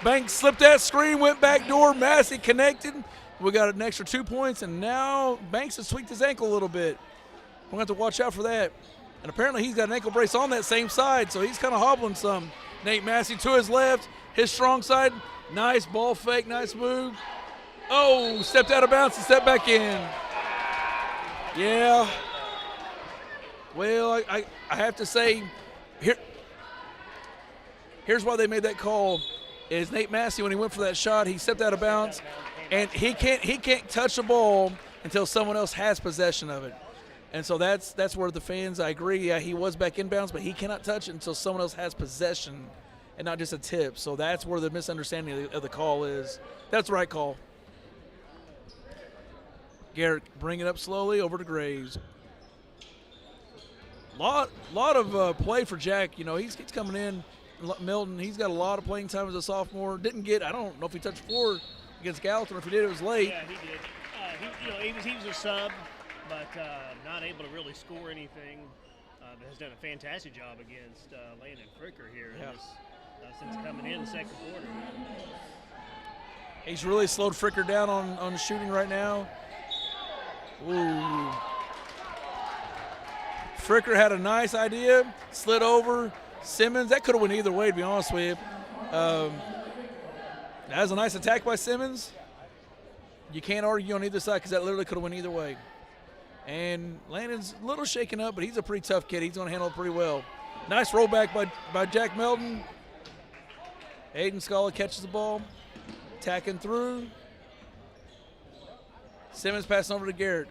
Banks slipped that screen, went backdoor. Massey connected. We got an extra 2 points, and now Banks has tweaked his ankle a little bit. We're going to have to watch out for that. And apparently he's got an ankle brace on that same side, so he's kind of hobbling some. Nate Massey to his left, his strong side. Nice ball fake, nice move. Oh, stepped out of bounds and stepped back in. Yeah. Well, I have to say, here's why they made that call. Is Nate Massey, when he went for that shot, he stepped out of bounds, and he can't touch the ball until someone else has possession of it. And so that's where the fans, I agree, yeah, he was back in bounds, but he cannot touch it until someone else has possession and not just a tip. So that's where the misunderstanding of the call is. That's the right call. Garrett bring it up slowly over to Graves. Lot of play for Jack. You know, he's coming in. Milton, he's got a lot of playing time as a sophomore. Didn't get, I don't know if he touched 4 against Gallatin, or if he did, it was late. Yeah, he did. He was a sub, but not able to really score anything. But has done a fantastic job against Landon Fricker here since coming in the 2nd quarter. He's really slowed Fricker down on shooting right now. Ooh. Fricker had a nice idea, slid over. Simmons, that could have went either way, to be honest with you. That was a nice attack by Simmons. You can't argue on either side because that literally could have went either way. And Landon's a little shaken up, but he's a pretty tough kid. He's going to handle it pretty well. Nice rollback by Jack Melton. Aiden Scala catches the ball, tacking through. Simmons passing over to Garrett.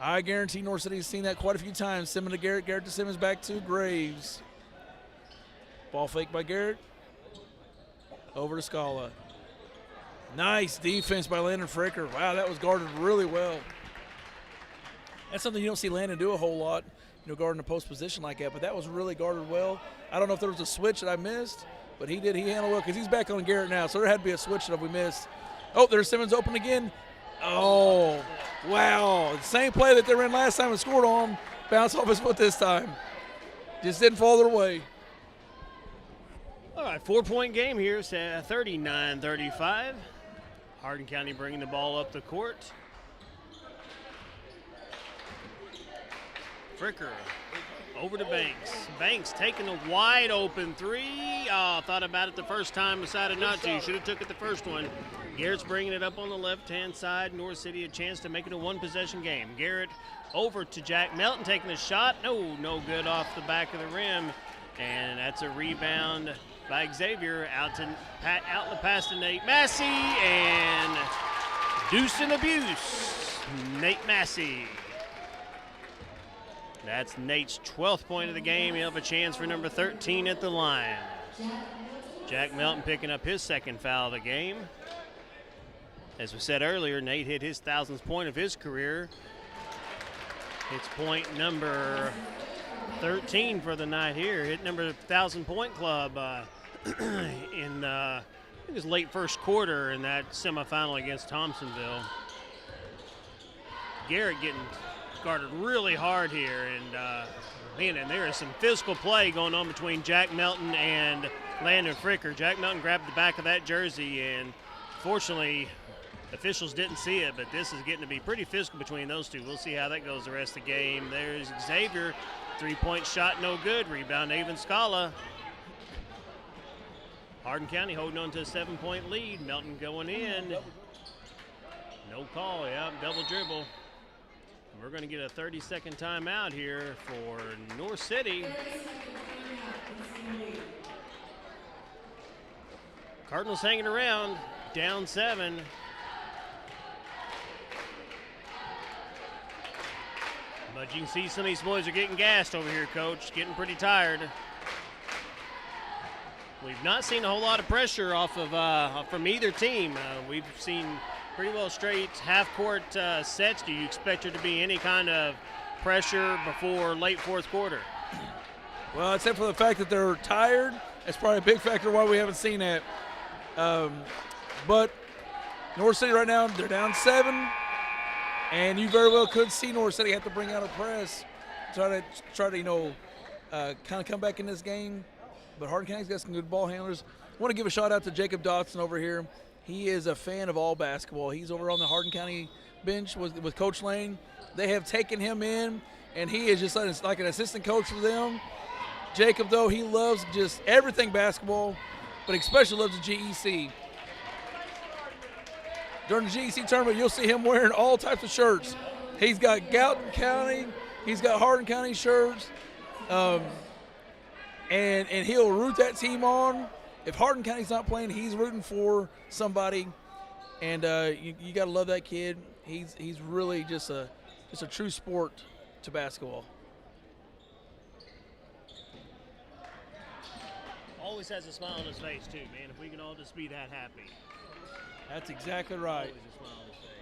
I guarantee North City has seen that quite a few times. Simmons to Garrett, Garrett to Simmons, back to Graves. Ball fake by Garrett. Over to Scala. Nice defense by Landon Fricker. Wow, that was guarded really well. That's something you don't see Landon do a whole lot, guarding a post position like that, but that was really guarded well. I don't know if there was a switch that I missed, but he did. He handled well because he's back on Garrett now, so there had to be a switch that we missed. Oh, there's Simmons open again. Oh, wow. The same play that they ran last time and scored on, bounced off his foot this time. Just didn't fall their way. All right, 4-point game here. It's 39-35. Hardin County bringing the ball up the court. Fricker over to Banks. Banks taking a wide open 3. Oh, thought about it the first time, decided not to. Should have took it the first one. Garrett's bringing it up on the left-hand side. North City a chance to make it a 1-possession game. Garrett over to Jack Melton taking a shot. No good off the back of the rim. And that's a rebound by Xavier out the pass to Nate Massey, and deuce and abuse, Nate Massey. That's Nate's 12th point of the game. He'll have a chance for number 13 at the line. Jack Melton picking up his 2nd foul of the game. As we said earlier, Nate hit his 1,000th point of his career. It's point number 13 for the night here. Hit number 1,000-point club. in I think it was late first quarter in that semifinal against Thompsonville. Garrett getting guarded really hard here, and and there is some physical play going on between Jack Melton and Landon Fricker. Jack Melton grabbed the back of that jersey, and fortunately, officials didn't see it, but this is getting to be pretty physical between those two. We'll see how that goes the rest of the game. There's Xavier, three-point shot, no good. Rebound, Avon Scala. Hardin County holding on to a 7-point lead. Melton going in. No call, yeah, double dribble. We're going to get a 30-second timeout here for North City. Cardinals hanging around, down 7. But you can see some of these boys are getting gassed over here, Coach, getting pretty tired. We've not seen a whole lot of pressure off of from either team. We've seen pretty well straight half-court sets. Do you expect there to be any kind of pressure before late fourth quarter? Well, except for the fact that they're tired, that's probably a big factor why we haven't seen that. But North City right now, they're down 7, and you very well could see North City have to bring out a press, try to kind of come back in this game. But Hardin County's got some good ball handlers. I want to give a shout out to Jacob Dotson over here. He is a fan of all basketball. He's over on the Hardin County bench with Coach Lane. They have taken him in, and he is just like an assistant coach for them. Jacob, though, he loves just everything basketball, but especially loves the GEC. During the GEC tournament, you'll see him wearing all types of shirts. He's got Gallatin County, he's got Hardin County shirts, and he'll root that team on. If Hardin County's not playing, he's rooting for somebody, and you got to love that kid. He's really just a true sport to basketball. Always has a smile on his face too, man. If we can all just be that happy. That's exactly right. Always a smile on his face.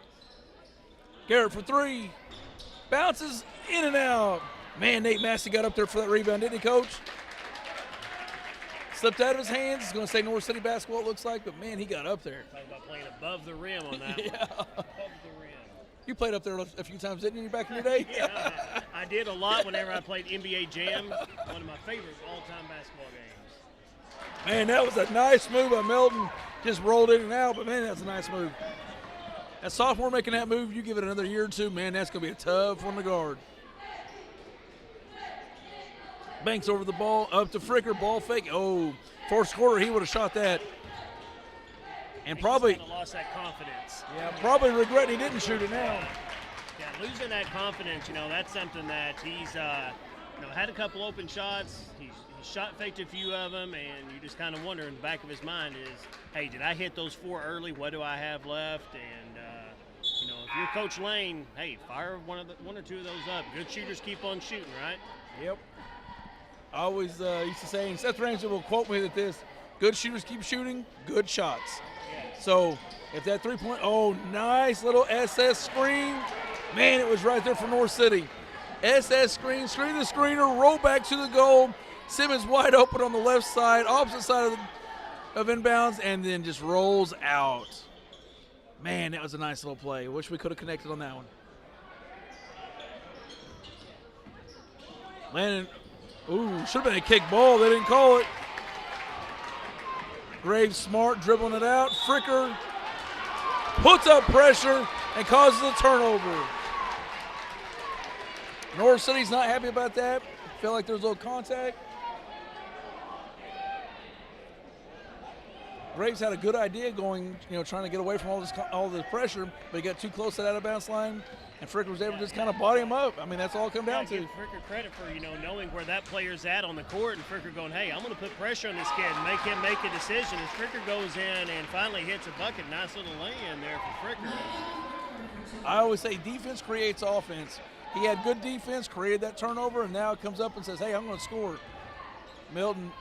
Garrett for 3, bounces in and out. Man, Nate Massey got up there for that rebound, didn't he, Coach? Slipped out of his hands. He's going to say North City basketball, it looks like, but, man, he got up there. Talk about playing above the rim on that Yeah. one. Above the rim. You played up there a few times, didn't you, back in your day? Yeah, I did a lot whenever I played NBA Jam, one of my favorite all-time basketball games. Man, that was a nice move by Melton. Just rolled in and out, but, man, that's a nice move. That sophomore making that move, you give it another year or two, man, that's going to be a tough one to guard. Banks over the ball, up to Fricker, ball fake. Oh, fourth quarter, he would have shot that. And probably kind of lost that confidence. Yeah, probably regretting he didn't shoot it now. Yeah, losing that confidence, that's something that he's, had a couple open shots. He's shot faked a few of them, and you just kind of wonder in the back of his mind is, hey, did I hit those 4 early? What do I have left? And if you're Coach Lane, hey, fire one or two of those up. Good shooters keep on shooting, right? Yep. I always used to say, and Seth Ramsey will quote me that this: good shooters keep shooting, good shots. So if that 3-point, nice little SS screen. Man, it was right there for North City. SS screen the screener, roll back to the goal. Simmons wide open on the left side, opposite side of inbounds, and then just rolls out. Man, that was a nice little play. Wish we could have connected on that one. Landon, should have been a kick ball. They didn't call it. Graves smart, dribbling it out. Fricker puts up pressure and causes a turnover. North City's not happy about that. Felt like there was a little contact. Graves had a good idea going, trying to get away from all this pressure, but he got too close to that out-of-bounds line, and Fricker was able to just kind of body him up. I mean, that's all it come down to. Give Fricker credit for, knowing where that player's at on the court, and Fricker going, hey, I'm going to put pressure on this kid and make him make a decision. As Fricker goes in and finally hits a bucket, nice little lay-in there for Fricker. I always say defense creates offense. He had good defense, created that turnover, and now it comes up and says, hey, I'm going to score. Milton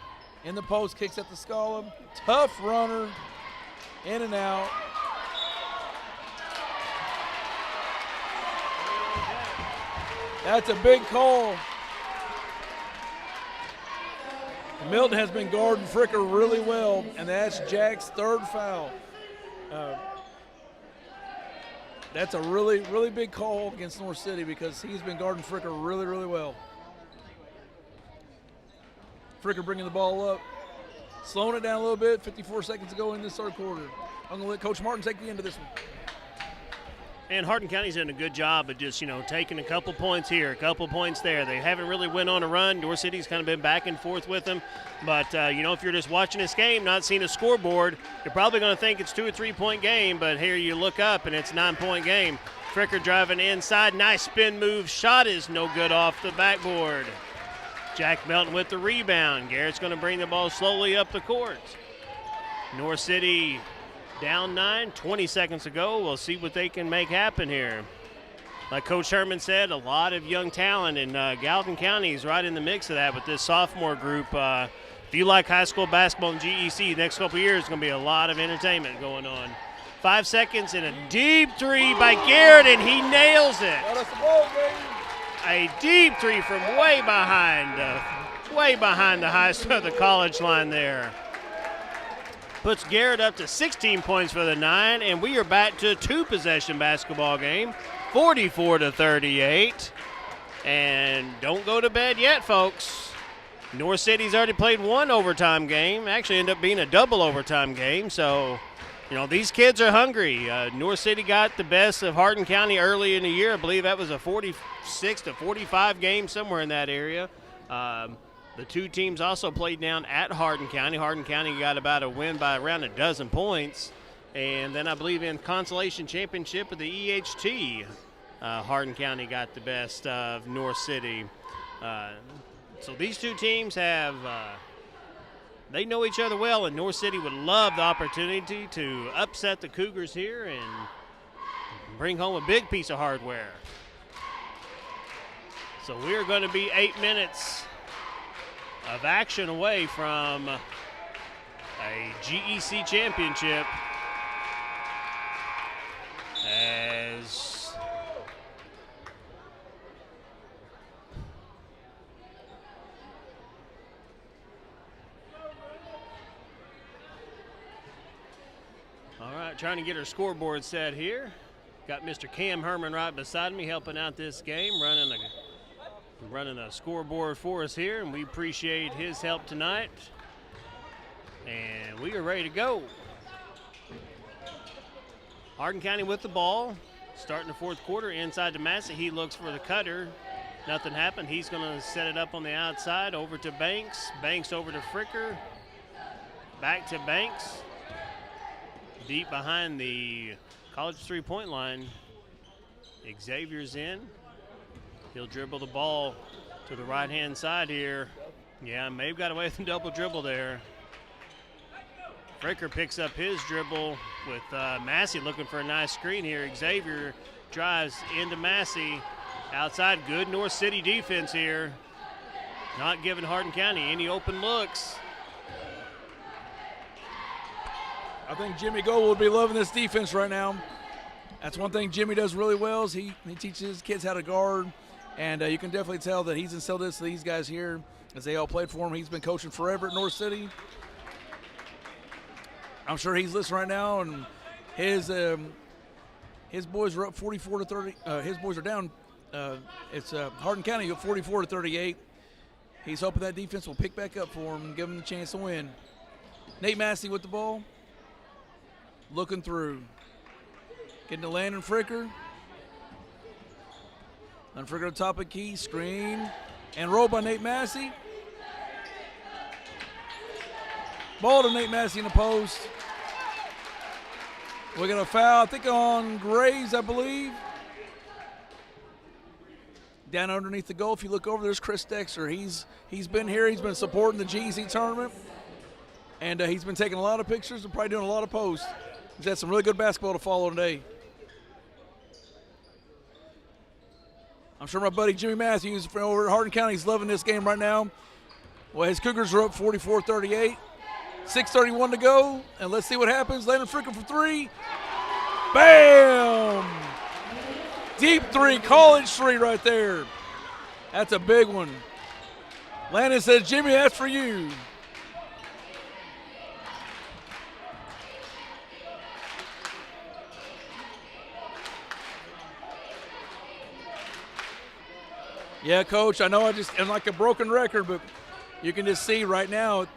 in the post, kicks at the Scala. Tough runner, in and out. That's a big call. Milton has been guarding Fricker really well, and that's Jack's third foul. That's a really, really big call against North City because he's been guarding Fricker really, really well. Fricker bringing the ball up, slowing it down a little bit, 54 seconds to go in this third quarter. I'm going to let Coach Martin take the end of this one. And Hardin County's done a good job of just, taking a couple points here, a couple points there. They haven't really went on a run. North City's kind of been back and forth with them. But, if you're just watching this game, not seeing a scoreboard, you're probably going to think it's 2 or 3 point game. But here you look up, and it's a 9-point game. Fricker driving inside. Nice spin move. Shot is no good off the backboard. Jack Melton with the rebound. Garrett's going to bring the ball slowly up the court. North City down 9, 20 seconds to go. We'll see what they can make happen here. Like Coach Herman said, a lot of young talent, and Gallatin County is right in the mix of that with this sophomore group. If you like high school basketball and GEC, the next couple of years is going to be a lot of entertainment going on. 5 seconds and a deep three by Garrett, and he nails it. A deep three from way behind the college line there. Puts Garrett up to 16 points for the 9, and we are back to a 2-possession basketball game, 44-38. And don't go to bed yet, folks. North City's already played 1 overtime game. Actually ended up being a double overtime game. So, these kids are hungry. North City got the best of Hardin County early in the year. I believe that was a 46-45 game, somewhere in that area. The two teams also played down at Hardin County. Hardin County got about a win by around a dozen points. And then I believe in consolation championship of the EHT, Hardin County got the best of North City. So these two teams have, they know each other well, and North City would love the opportunity to upset the Cougars here and bring home a big piece of hardware. So we're going to be 8 minutes of action away from a GEC championship as all right, trying to get our scoreboard set here. Got Mr. Cam Herman right beside me helping out this game, running a scoreboard for us here, and we appreciate his help tonight. And we are ready to go. Hardin County with the ball, starting the fourth quarter inside to Massey. He looks for the cutter. Nothing happened. He's going to set it up on the outside, over to Banks. Banks over to Fricker. Back to Banks. Deep behind the college three-point line. Xavier's in. He'll dribble the ball to the right-hand side here. Yeah, may have got away with a double dribble there. Fricker picks up his dribble with Massey looking for a nice screen here. Xavier drives into Massey. Outside, good North City defense here. Not giving Hardin County any open looks. I think Jimmy Gold will be loving this defense right now. That's one thing Jimmy does really well is he teaches his kids how to guard. And you can definitely tell that he's instilled this to these guys here as they all played for him. He's been coaching forever at North City. I'm sure he's listening right now, and his boys are up 44-30. His boys are down. It's Hardin County up 44-38. He's hoping that defense will pick back up for him and give him the chance to win. Nate Massey with the ball, looking through, getting to Landon Fricker. And Fricker on top of key, screen, and roll by Nate Massey. Ball to Nate Massey in the post. We got a foul, I think on Graves, I believe. Down underneath the goal, if you look over, there's Chris Dexter. He's been here. He's been supporting the GEC tournament. And he's been taking a lot of pictures and probably doing a lot of posts. He's had some really good basketball to follow today. I'm sure my buddy Jimmy Matthews from over at Hardin County is loving this game right now. Well, his Cougars are up 44-38. 6:31 to go, and let's see what happens. Landon Fricker for three. Bam! Deep three, college three right there. That's a big one. Landon says, Jimmy, that's for you. Yeah, Coach, I know I'm like a broken record, but you can just see right now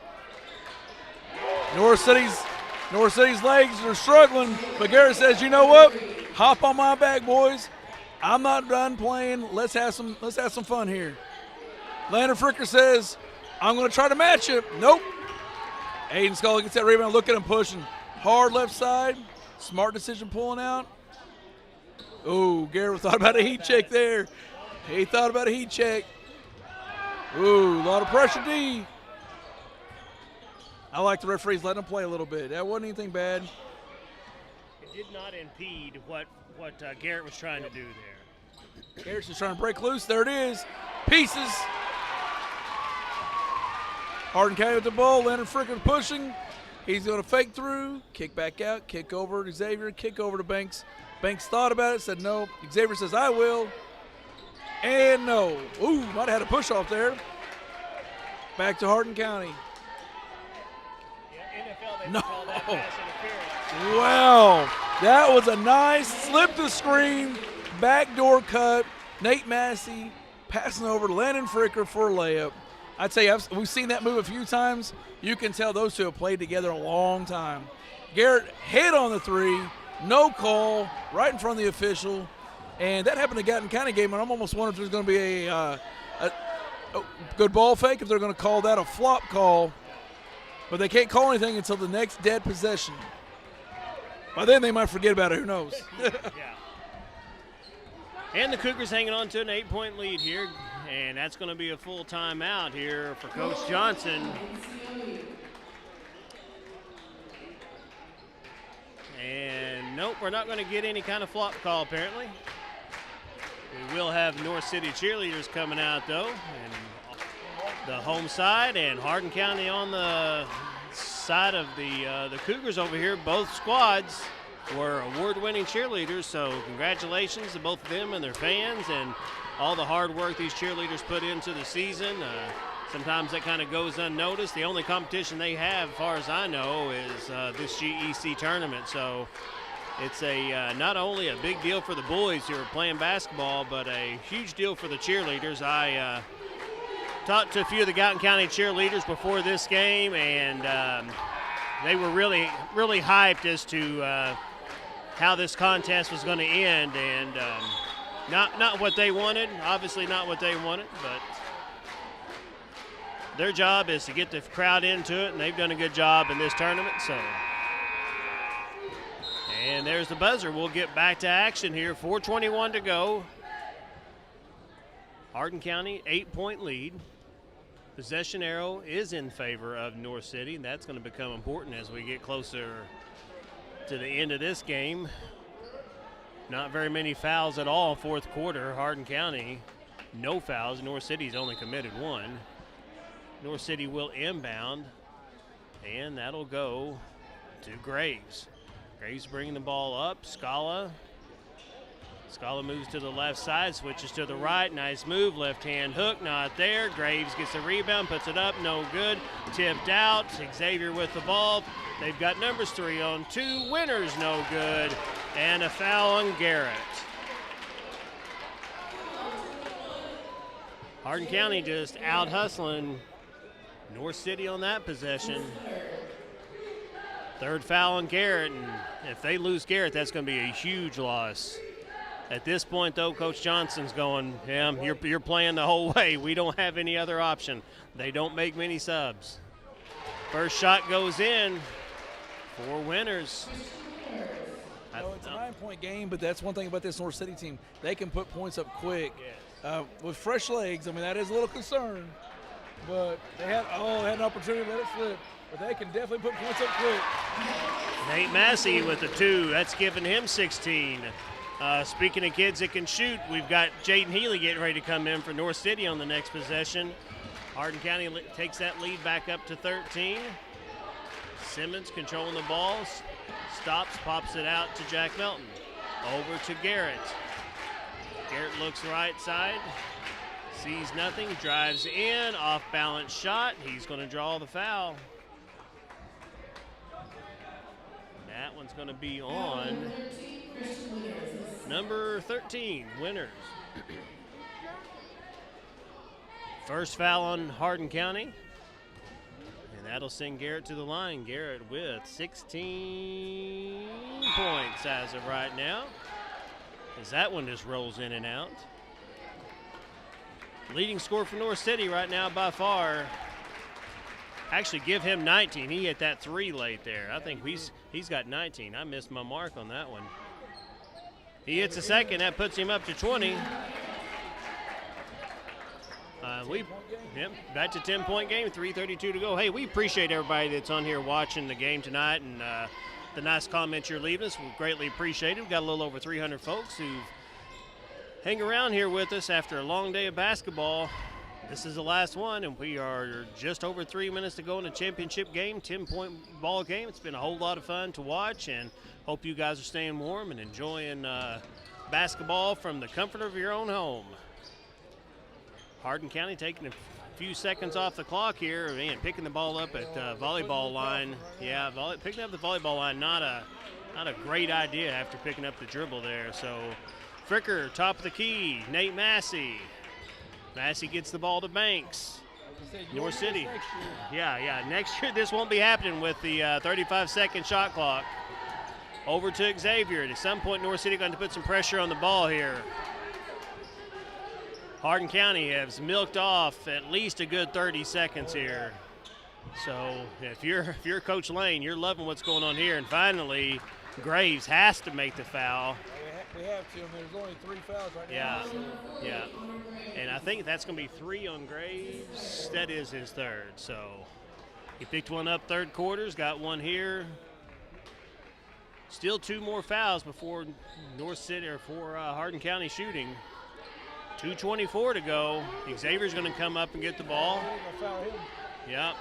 North City's legs are struggling, but Garrett says, you know what? Hop on my back, boys. I'm not done playing. Let's have some fun here. Landon Fricker says, I'm going to try to match it. Nope. Aiden Scully gets that rebound. Look at him pushing. Hard left side. Smart decision pulling out. Ooh, Garrett thought about a heat check there. He thought about a heat check. Ooh, a lot of pressure, D. I like the referees letting him play a little bit. That wasn't anything bad. It did not impede what Garrett was trying to do there. Garrett's just trying to break loose. There it is. Pieces. Hardin County with the ball. Leonard Fricker pushing. He's going to fake through, kick back out, kick over to Xavier, kick over to Banks. Banks thought about it, said no. Xavier says, I will. And no. Ooh, might have had a push off there. Back to Hardin County. Yeah, NFL, they No. call that pass interference. Wow. That was a nice slip the screen, backdoor cut. Nate Massey passing over to Landon Fricker for a layup. I'd say we've seen that move a few times. You can tell those two have played together a long time. Garrett hit on the three, no call, right in front of the official. And that happened to Gatton County game, and I'm almost wondering if there's going to be a good ball fake, if they're going to call that a flop call. But they can't call anything until the next dead possession. By then they might forget about it, who knows? Yeah. And the Cougars hanging on to an 8-point lead here, and that's going to be a full timeout here for Coach Johnson. And nope, we're not going to get any kind of flop call apparently. We will have North City cheerleaders coming out though, and the home side, and Hardin County on the side of the Cougars over here. Both squads were award-winning cheerleaders, so congratulations to both of them and their fans and all the hard work these cheerleaders put into the season. Sometimes that kind of goes unnoticed. The only competition they have, as far as I know, is this GEC tournament. So it's not only a big deal for the boys who are playing basketball, but a huge deal for the cheerleaders. I talked to a few of the Gallatin County cheerleaders before this game, and they were really, really hyped as to how this contest was going to end. And not what they wanted, obviously not what they wanted, but their job is to get the crowd into it, and they've done a good job in this tournament. So, and there's the buzzer. We'll get back to action here. 4:21 to go. Hardin County, 8-point lead. Possession arrow is in favor of North City, and that's going to become important as we get closer to the end of this game. Not very many fouls at all fourth quarter. Hardin County, no fouls. North City's only committed one. North City will inbound, and that'll go to Graves. Graves bringing the ball up. Scala moves to the left side, switches to the right. Nice move, left hand hook, not there. Graves gets the rebound, puts it up, no good. Tipped out. Xavier with the ball. They've got numbers 3 on 2. Winners, no good. And a foul on Garrett. Hardin County just out hustling North City on that possession. Third foul on Garrett, and if they lose Garrett, that's going to be a huge loss. At this point, though, Coach Johnson's going, yeah, you're playing the whole way. We don't have any other option. They don't make many subs. First shot goes in. 4 winners. It's a 9-point game, but that's one thing about this North City team. They can put points up quick. Yes. With fresh legs, I mean, that is a little concern. But they had an opportunity to let it slip. But they can definitely put points up quick. Nate Massey with the 2. That's giving him 16. Speaking of kids that can shoot, we've got Jaden Healy getting ready to come in for North City on the next possession. Hardin County takes that lead back up to 13. Simmons controlling the ball. Stops, pops it out to Jack Melton. Over to Garrett. Garrett looks right side. Sees nothing, drives in, off balance shot. He's going to draw the foul. That one's going to be on number 13, Winners. First foul on Hardin County. And that'll send Garrett to the line. Garrett with 16 points as of right now, as that one just rolls in and out. Leading scorer for North City right now by far. Actually, give him 19. He hit that 3 late there. I think he's got 19. I missed my mark on that one. He hits a second. That puts him up to 20. Back to 10-point game, 3:32 to go. Hey, we appreciate everybody that's on here watching the game tonight, and the nice comments you're leaving us. We greatly appreciate it. We've got a little over 300 folks who hang around here with us after a long day of basketball. This is the last one, and we are just over 3 minutes to go in the championship game, 10-point ball game. It's been a whole lot of fun to watch, and hope you guys are staying warm and enjoying basketball from the comfort of your own home. Hardin County taking a few seconds off the clock here, and picking the ball up at volleyball line. Yeah, picking up the volleyball line, not a great idea after picking up the dribble there. So Fricker, top of the key, Nate Massey. Massey gets the ball to Banks. North City. Yeah, next year this won't be happening with the 35-second shot clock. Over to Xavier. At some point, North City going to put some pressure on the ball here. Hardin County has milked off at least a good 30 seconds here. So if you're Coach Lane, you're loving what's going on here. And finally, Graves has to make the foul. We have to, and there's only 3 fouls right now. Yeah. And I think that's going to be 3 on Graves. That is his third. So he picked one up third quarters, got one here. Still 2 more fouls before North City or for Hardin County shooting. 2:24 to go. Xavier's going to come up and get the ball. Yep.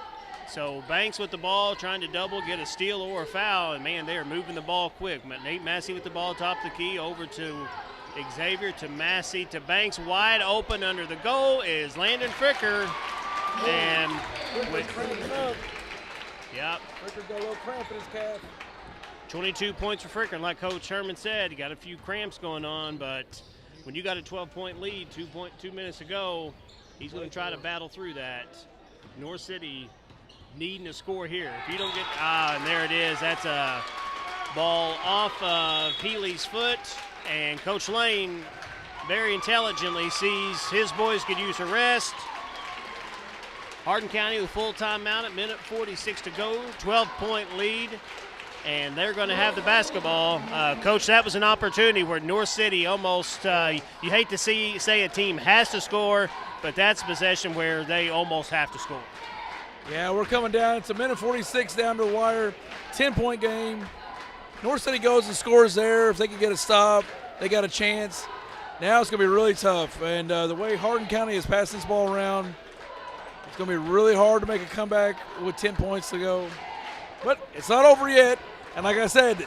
So Banks with the ball, trying to double, get a steal or a foul, and man, they are moving the ball quick. Nate Massey with the ball, top of the key, over to Xavier, to Massey, to Banks, wide open under the goal is Landon Fricker. And yep. Fricker got a little cramp in his calf. 22 points for Fricker, and like Coach Herman said, he got a few cramps going on, but when you got a 12-point lead, 2 minutes to go, he's going to try to battle through that. North City needing a score here. If you don't get, and there it is. That's a ball off of Healy's foot, and Coach Lane very intelligently sees his boys could use a rest. Hardin County with full timeout at minute 46 to go, 12-point lead. And they're going to have the basketball. Coach, that was an opportunity where North City almost, you hate to say a team has to score, but that's a possession where they almost have to score. Yeah, we're coming down. It's a minute 46 down to the wire, 10-point game. North City goes and scores there. If they can get a stop, they got a chance. Now it's going to be really tough. And the way Hardin County has passed this ball around, it's going to be really hard to make a comeback with 10 points to go. But it's not over yet. And like I said,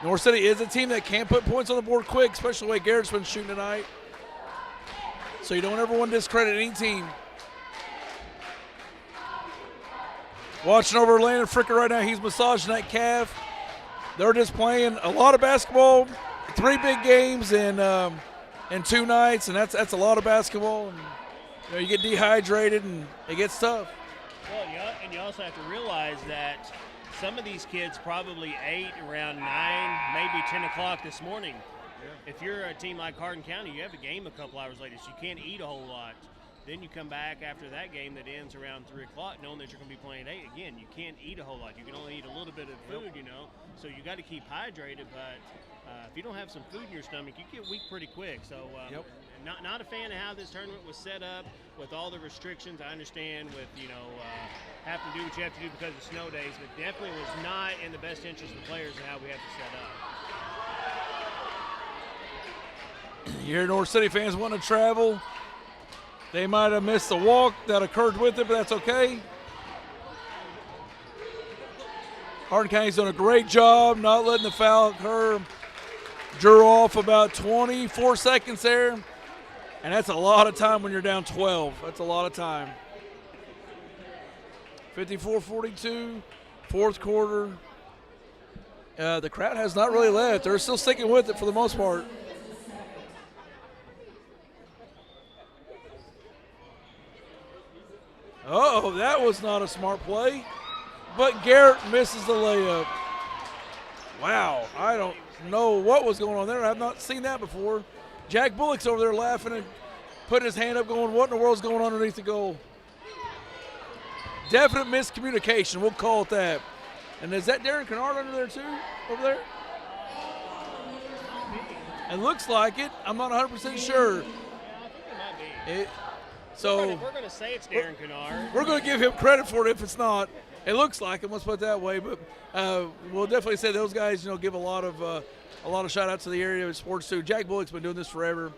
North City is a team that can't put points on the board quick, especially the way Garrett's been shooting tonight. So you don't ever want to discredit any team. Watching over Landon Fricker right now, he's massaging that calf. They're just playing a lot of basketball, 3 big games in 2 nights, and that's a lot of basketball. And, you get dehydrated, and it gets tough. Well, and you also have to realize that some of these kids probably ate around 9, maybe 10 o'clock this morning. Yeah. If you're a team like Hardin County, you have a game a couple hours later, so you can't eat a whole lot. Then you come back after that game that ends around 3 o'clock knowing that you're going to be playing 8. Again, you can't eat a whole lot. You can only eat a little bit of food, so you got to keep hydrated. But if you don't have some food in your stomach, you get weak pretty quick. So not a fan of how this tournament was set up with all the restrictions. I understand with, have to do what you have to do because of snow days, but definitely was not in the best interest of the players and how we have to set up. You hear North City fans want to travel. They might have missed the walk that occurred with it, but that's okay. Hardin County's done a great job not letting the foul occur. Drew off about 24 seconds there, and that's a lot of time when you're down 12. That's a lot of time. 54-42, fourth quarter. The crowd has not really left. They're still sticking with it for the most part. Oh, that was not a smart play. But Garrett misses the layup. Wow, I don't know what was going on there. I've not seen that before. Jack Bullock's over there laughing and putting his hand up going, what in the world's going on underneath the goal? Definite miscommunication, we'll call it that. And is that Darren Kennard under there too, over there? It looks like it. I'm not 100% sure. Yeah, I think it might be. So we're going to say it's Darren Kennard. We're going to give him credit for it if it's not. It looks like it. Let's put it that way. But we'll definitely say those guys, give a lot of shout outs to the area of sports too. Jack Bullock's been doing this forever.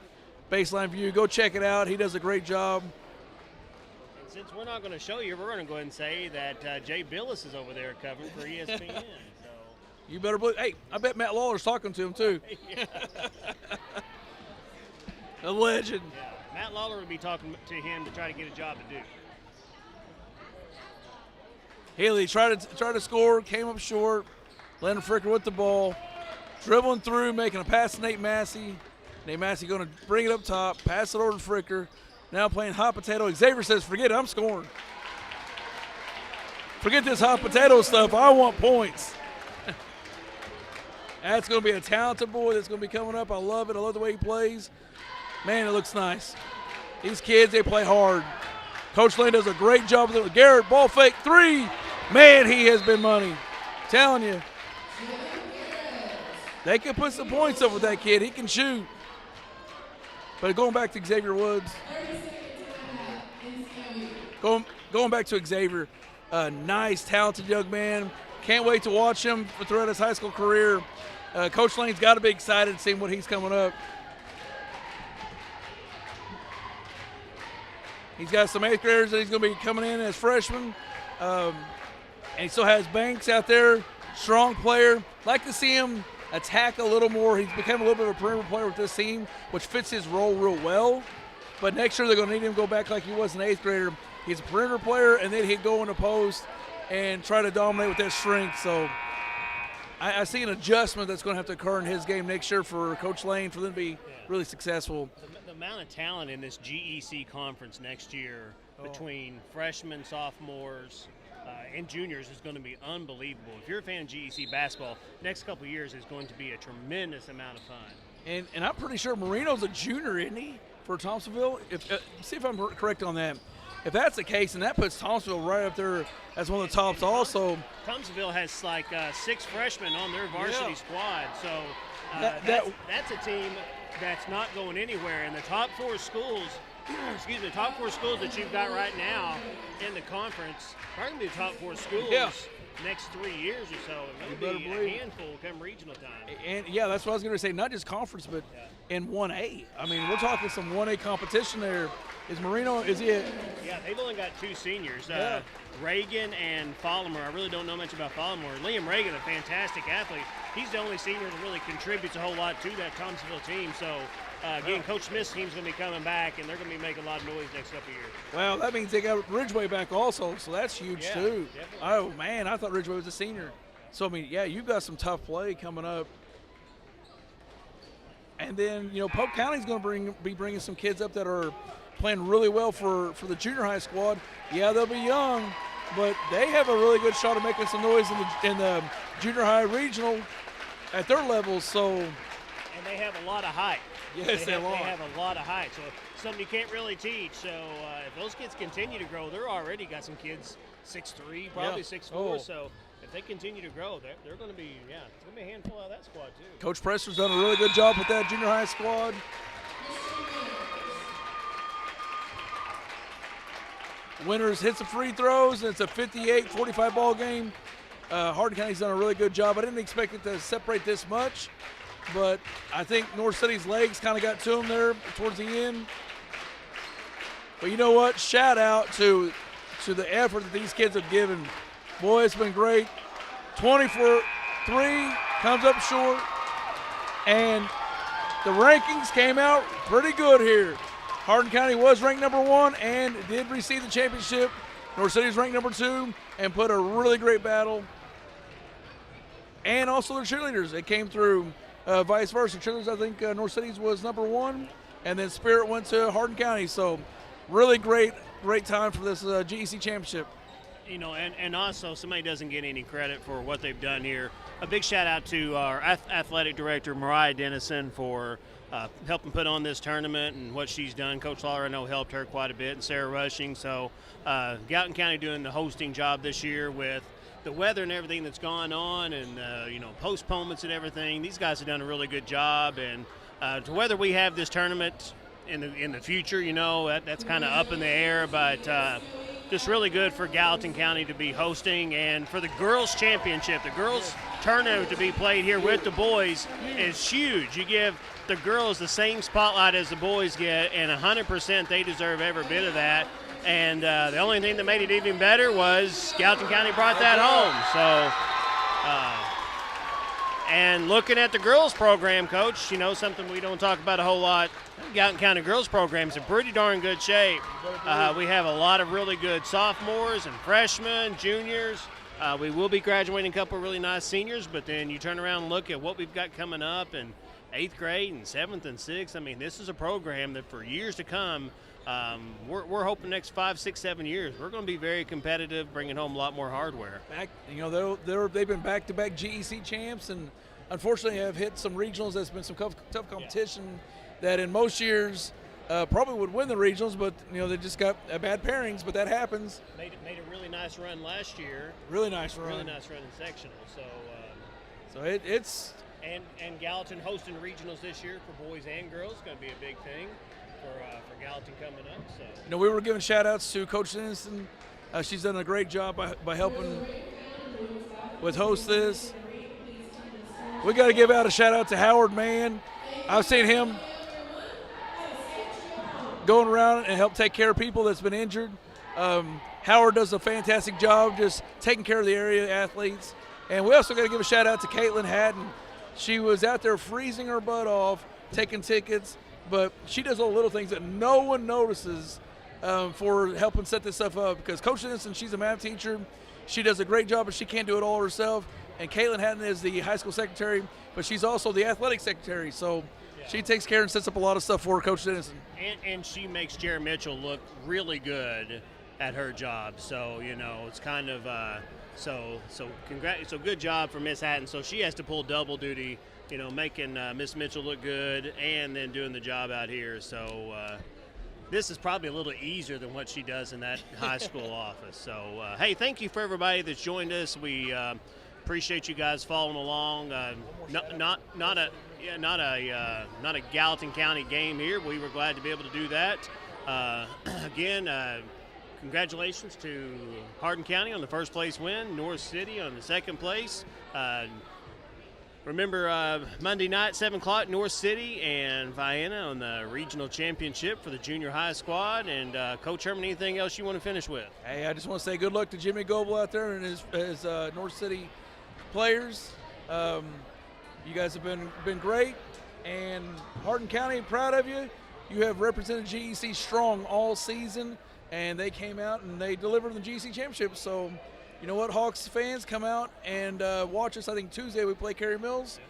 Baseline View, go check it out. He does a great job. And since we're not going to show you, we're going to go ahead and say that Jay Billis is over there covering for ESPN. So. You better believe. Hey, I bet Matt Lawler's talking to him too. A legend. Yeah. Matt Lawler would be talking to him to try to get a job to do. Healy tried to score, came up short. Landon Fricker with the ball, dribbling through, making a pass to Nate Massey. Nate Massey going to bring it up top, pass it over to Fricker. Now playing hot potato. Xavier says, forget it, I'm scoring. Forget this hot potato stuff, I want points. That's going to be a talented boy that's going to be coming up. I love it. I love the way he plays. Man, it looks nice. These kids, they play hard. Coach Lane does a great job with it. Garrett, ball fake, 3. Man, he has been money. Telling you. They can put some points up with that kid. He can shoot. But going back to Xavier Woods. Going back to Xavier. A nice, talented young man. Can't wait to watch him throughout his high school career. Coach Lane's got to be excited seeing what he's coming up. He's got some 8th graders that he's going to be coming in as freshmen. And he still has Banks out there, strong player. Like to see him attack a little more. He's become a little bit of a perimeter player with this team, which fits his role real well. But next year they're going to need him to go back like he was an 8th grader. He's a perimeter player, and then he'd go in the post and try to dominate with that strength. So I see an adjustment that's going to have to occur in his game next year for Coach Lane for them to be really successful. The amount of talent in this GEC conference next year between freshmen, sophomores, and juniors is going to be unbelievable. If you're a fan of GEC basketball, next couple of years is going to be a tremendous amount of fun. And I'm pretty sure Marino's a junior, isn't he, for Thompsonville? See if I'm correct on that. If that's the case, then that puts Thompsonville right up there as one of the tops also. Thompsonville has like 6 freshmen on their varsity squad. So that's a team that's not going anywhere. And the top 4 schools, the top 4 schools that you've got right now in the conference are going to be the top 4 schools next 3 years or so. And it'll be a handful come regional time. And that's what I was going to say, not just conference, but in 1A. I mean, we're talking some 1A competition there. Is Marino, is he it? Yeah, they've only got 2 seniors, Reagan and Follimer. I really don't know much about Follimer. Liam Reagan, a fantastic athlete. He's the only senior that really contributes a whole lot to that Thompsonville team. So, again, Coach Smith's team's going to be coming back, and they're going to be making a lot of noise next couple of years. Well, that means they got Ridgeway back also, so that's huge too. Definitely. Oh, man, I thought Ridgeway was a senior. So, I mean, you've got some tough play coming up. And then, Polk County's going to be bringing some kids up that are playing really well for the junior high squad. Yeah, they'll be young, but they have a really good shot of making some noise in the junior high regional at their levels. So, and they have a lot of height. Yes, they have a lot of height. So something you can't really teach. So if those kids continue to grow, they're already got some kids 6'3", probably 6'4". So if they continue to grow, they're going to be it's going to be a handful out of that squad too. Coach Presser's done a really good job with that junior high squad. Winters hits the free throws, and it's a 58-45 ball game. Hardin County's done a really good job. I didn't expect it to separate this much, but I think North City's legs kind of got to them there towards the end. But you know what? Shout out to the effort that these kids have given. Boy, it's been great. 20 for 3, comes up short, and the rankings came out pretty good here. Hardin County was ranked number 1 and did receive the championship. North City's ranked number 2 and put a really great battle. And also their cheerleaders, it came through vice versa. Cheerleaders, I think North City's was number 1, and then Spirit went to Hardin County. So really great great time for this GEC championship. You know, and also somebody doesn't get any credit for what they've done here. A big shout out to our athletic director, Mariah Dennison, for helping put on this tournament and what she's done. Coach Lawler, I know, helped her quite a bit, and Sarah Rushing. So Gallatin County doing the hosting job this year with the weather and everything that's gone on, and you know, postponements and everything. These guys have done a really good job, and to whether we have this tournament in the future, you know, that's kind of up in the air, but just really good for Gallatin County to be hosting, and for the girls championship, the girls tournament to be played here with the boys is huge. You give the girls the same spotlight as the boys get, and 100% they deserve every bit of that. And the only thing that made it even better was Gallatin County brought that home. So, and looking at the girls program, Coach, you know, something we don't talk about a whole lot, Gallatin County girls program's in pretty darn good shape. We have a lot of really good sophomores and freshmen, juniors. We will be graduating a couple of really nice seniors, but then you turn around and look at what we've got coming up in 8th grade and 7th and 6th. I mean, this is a program that for years to come, we're hoping next 5, 6, 7 years, we're going to be very competitive, bringing home a lot more hardware. They've been back-to-back GEC champs, and unfortunately have hit some regionals. That's been some tough competition that in most years probably would win the regionals, but you know, they just got bad pairings. But that happens. Made a really nice run last year. Really nice run in sectional. So it's and Gallatin hosting regionals this year for boys and girls is going to be a big thing for Gallatin coming up. So you know, we were giving shout-outs to Coach Dennison. She's done a great job by helping with host this. We got to give out a shout-out to Howard Mann. I've seen him going around and help take care of people that's been injured. Howard does a fantastic job just taking care of the area athletes. And we also got to give a shout out to Caitlin Hardin. She was out there freezing her butt off, taking tickets, but she does all the little things that no one notices for helping set this stuff up. Because Coach Dennison, she's a math teacher. She does a great job, but she can't do it all herself. And Caitlin Hardin is the high school secretary, but she's also the athletic secretary. So she takes care and sets up a lot of stuff for Coach Dennison. And she makes Jared Mitchell look really good at her job. So, you know, it's kind of so good job for Miss Hatton. So she has to pull double duty, you know, making Miss Mitchell look good and then doing the job out here. So this is probably a little easier than what she does in that high school office. So, hey, thank you for everybody that's joined us. We appreciate you guys following along. Not a Gallatin County game here. We were glad to be able to do that. Again, congratulations to Hardin County on the first place win, North City on the second place. Remember Monday night, 7 o'clock, North City and Vienna on the regional championship for the junior high squad. And Coach Herman, anything else you want to finish with? Hey, I just want to say good luck to Jimmy Goebel out there and his North City players. You guys have been great, and Hardin County, proud of you. You have represented GEC strong all season, and they came out and they delivered in the GEC championship. So, you know what, Hawks fans, come out and watch us. I think Tuesday we play Cary Mills,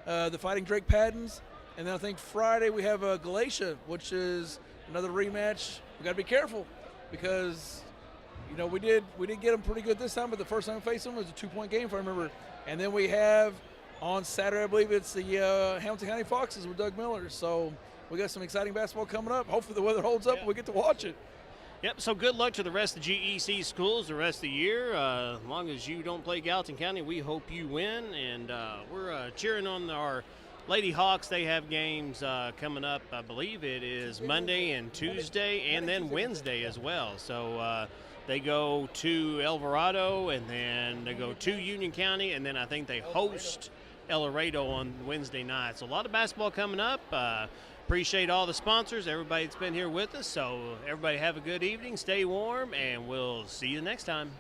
the Fighting Drake Paddens, and then I think Friday we have Galatia, which is another rematch. We got to be careful because, you know, we did get them pretty good this time, but the first time we faced them was a 2-point game, if I remember. And then we have on Saturday, I believe it's the Hamilton County Foxes with Doug Miller. So we got some exciting basketball coming up. Hopefully the weather holds up and we get to watch it. Yep, so good luck to the rest of the GEC schools the rest of the year. As long as you don't play Gallatin County, we hope you win. And we're cheering on our Lady Hawks. They have games coming up. I believe it is Monday and Tuesday and then Wednesday as well. So they go to El Dorado, and then they go to Union County, and then I think they host El Laredo on Wednesday night. So a lot of basketball coming up. Appreciate all the sponsors, everybody that's been here with us. So everybody have a good evening, stay warm, and we'll see you next time.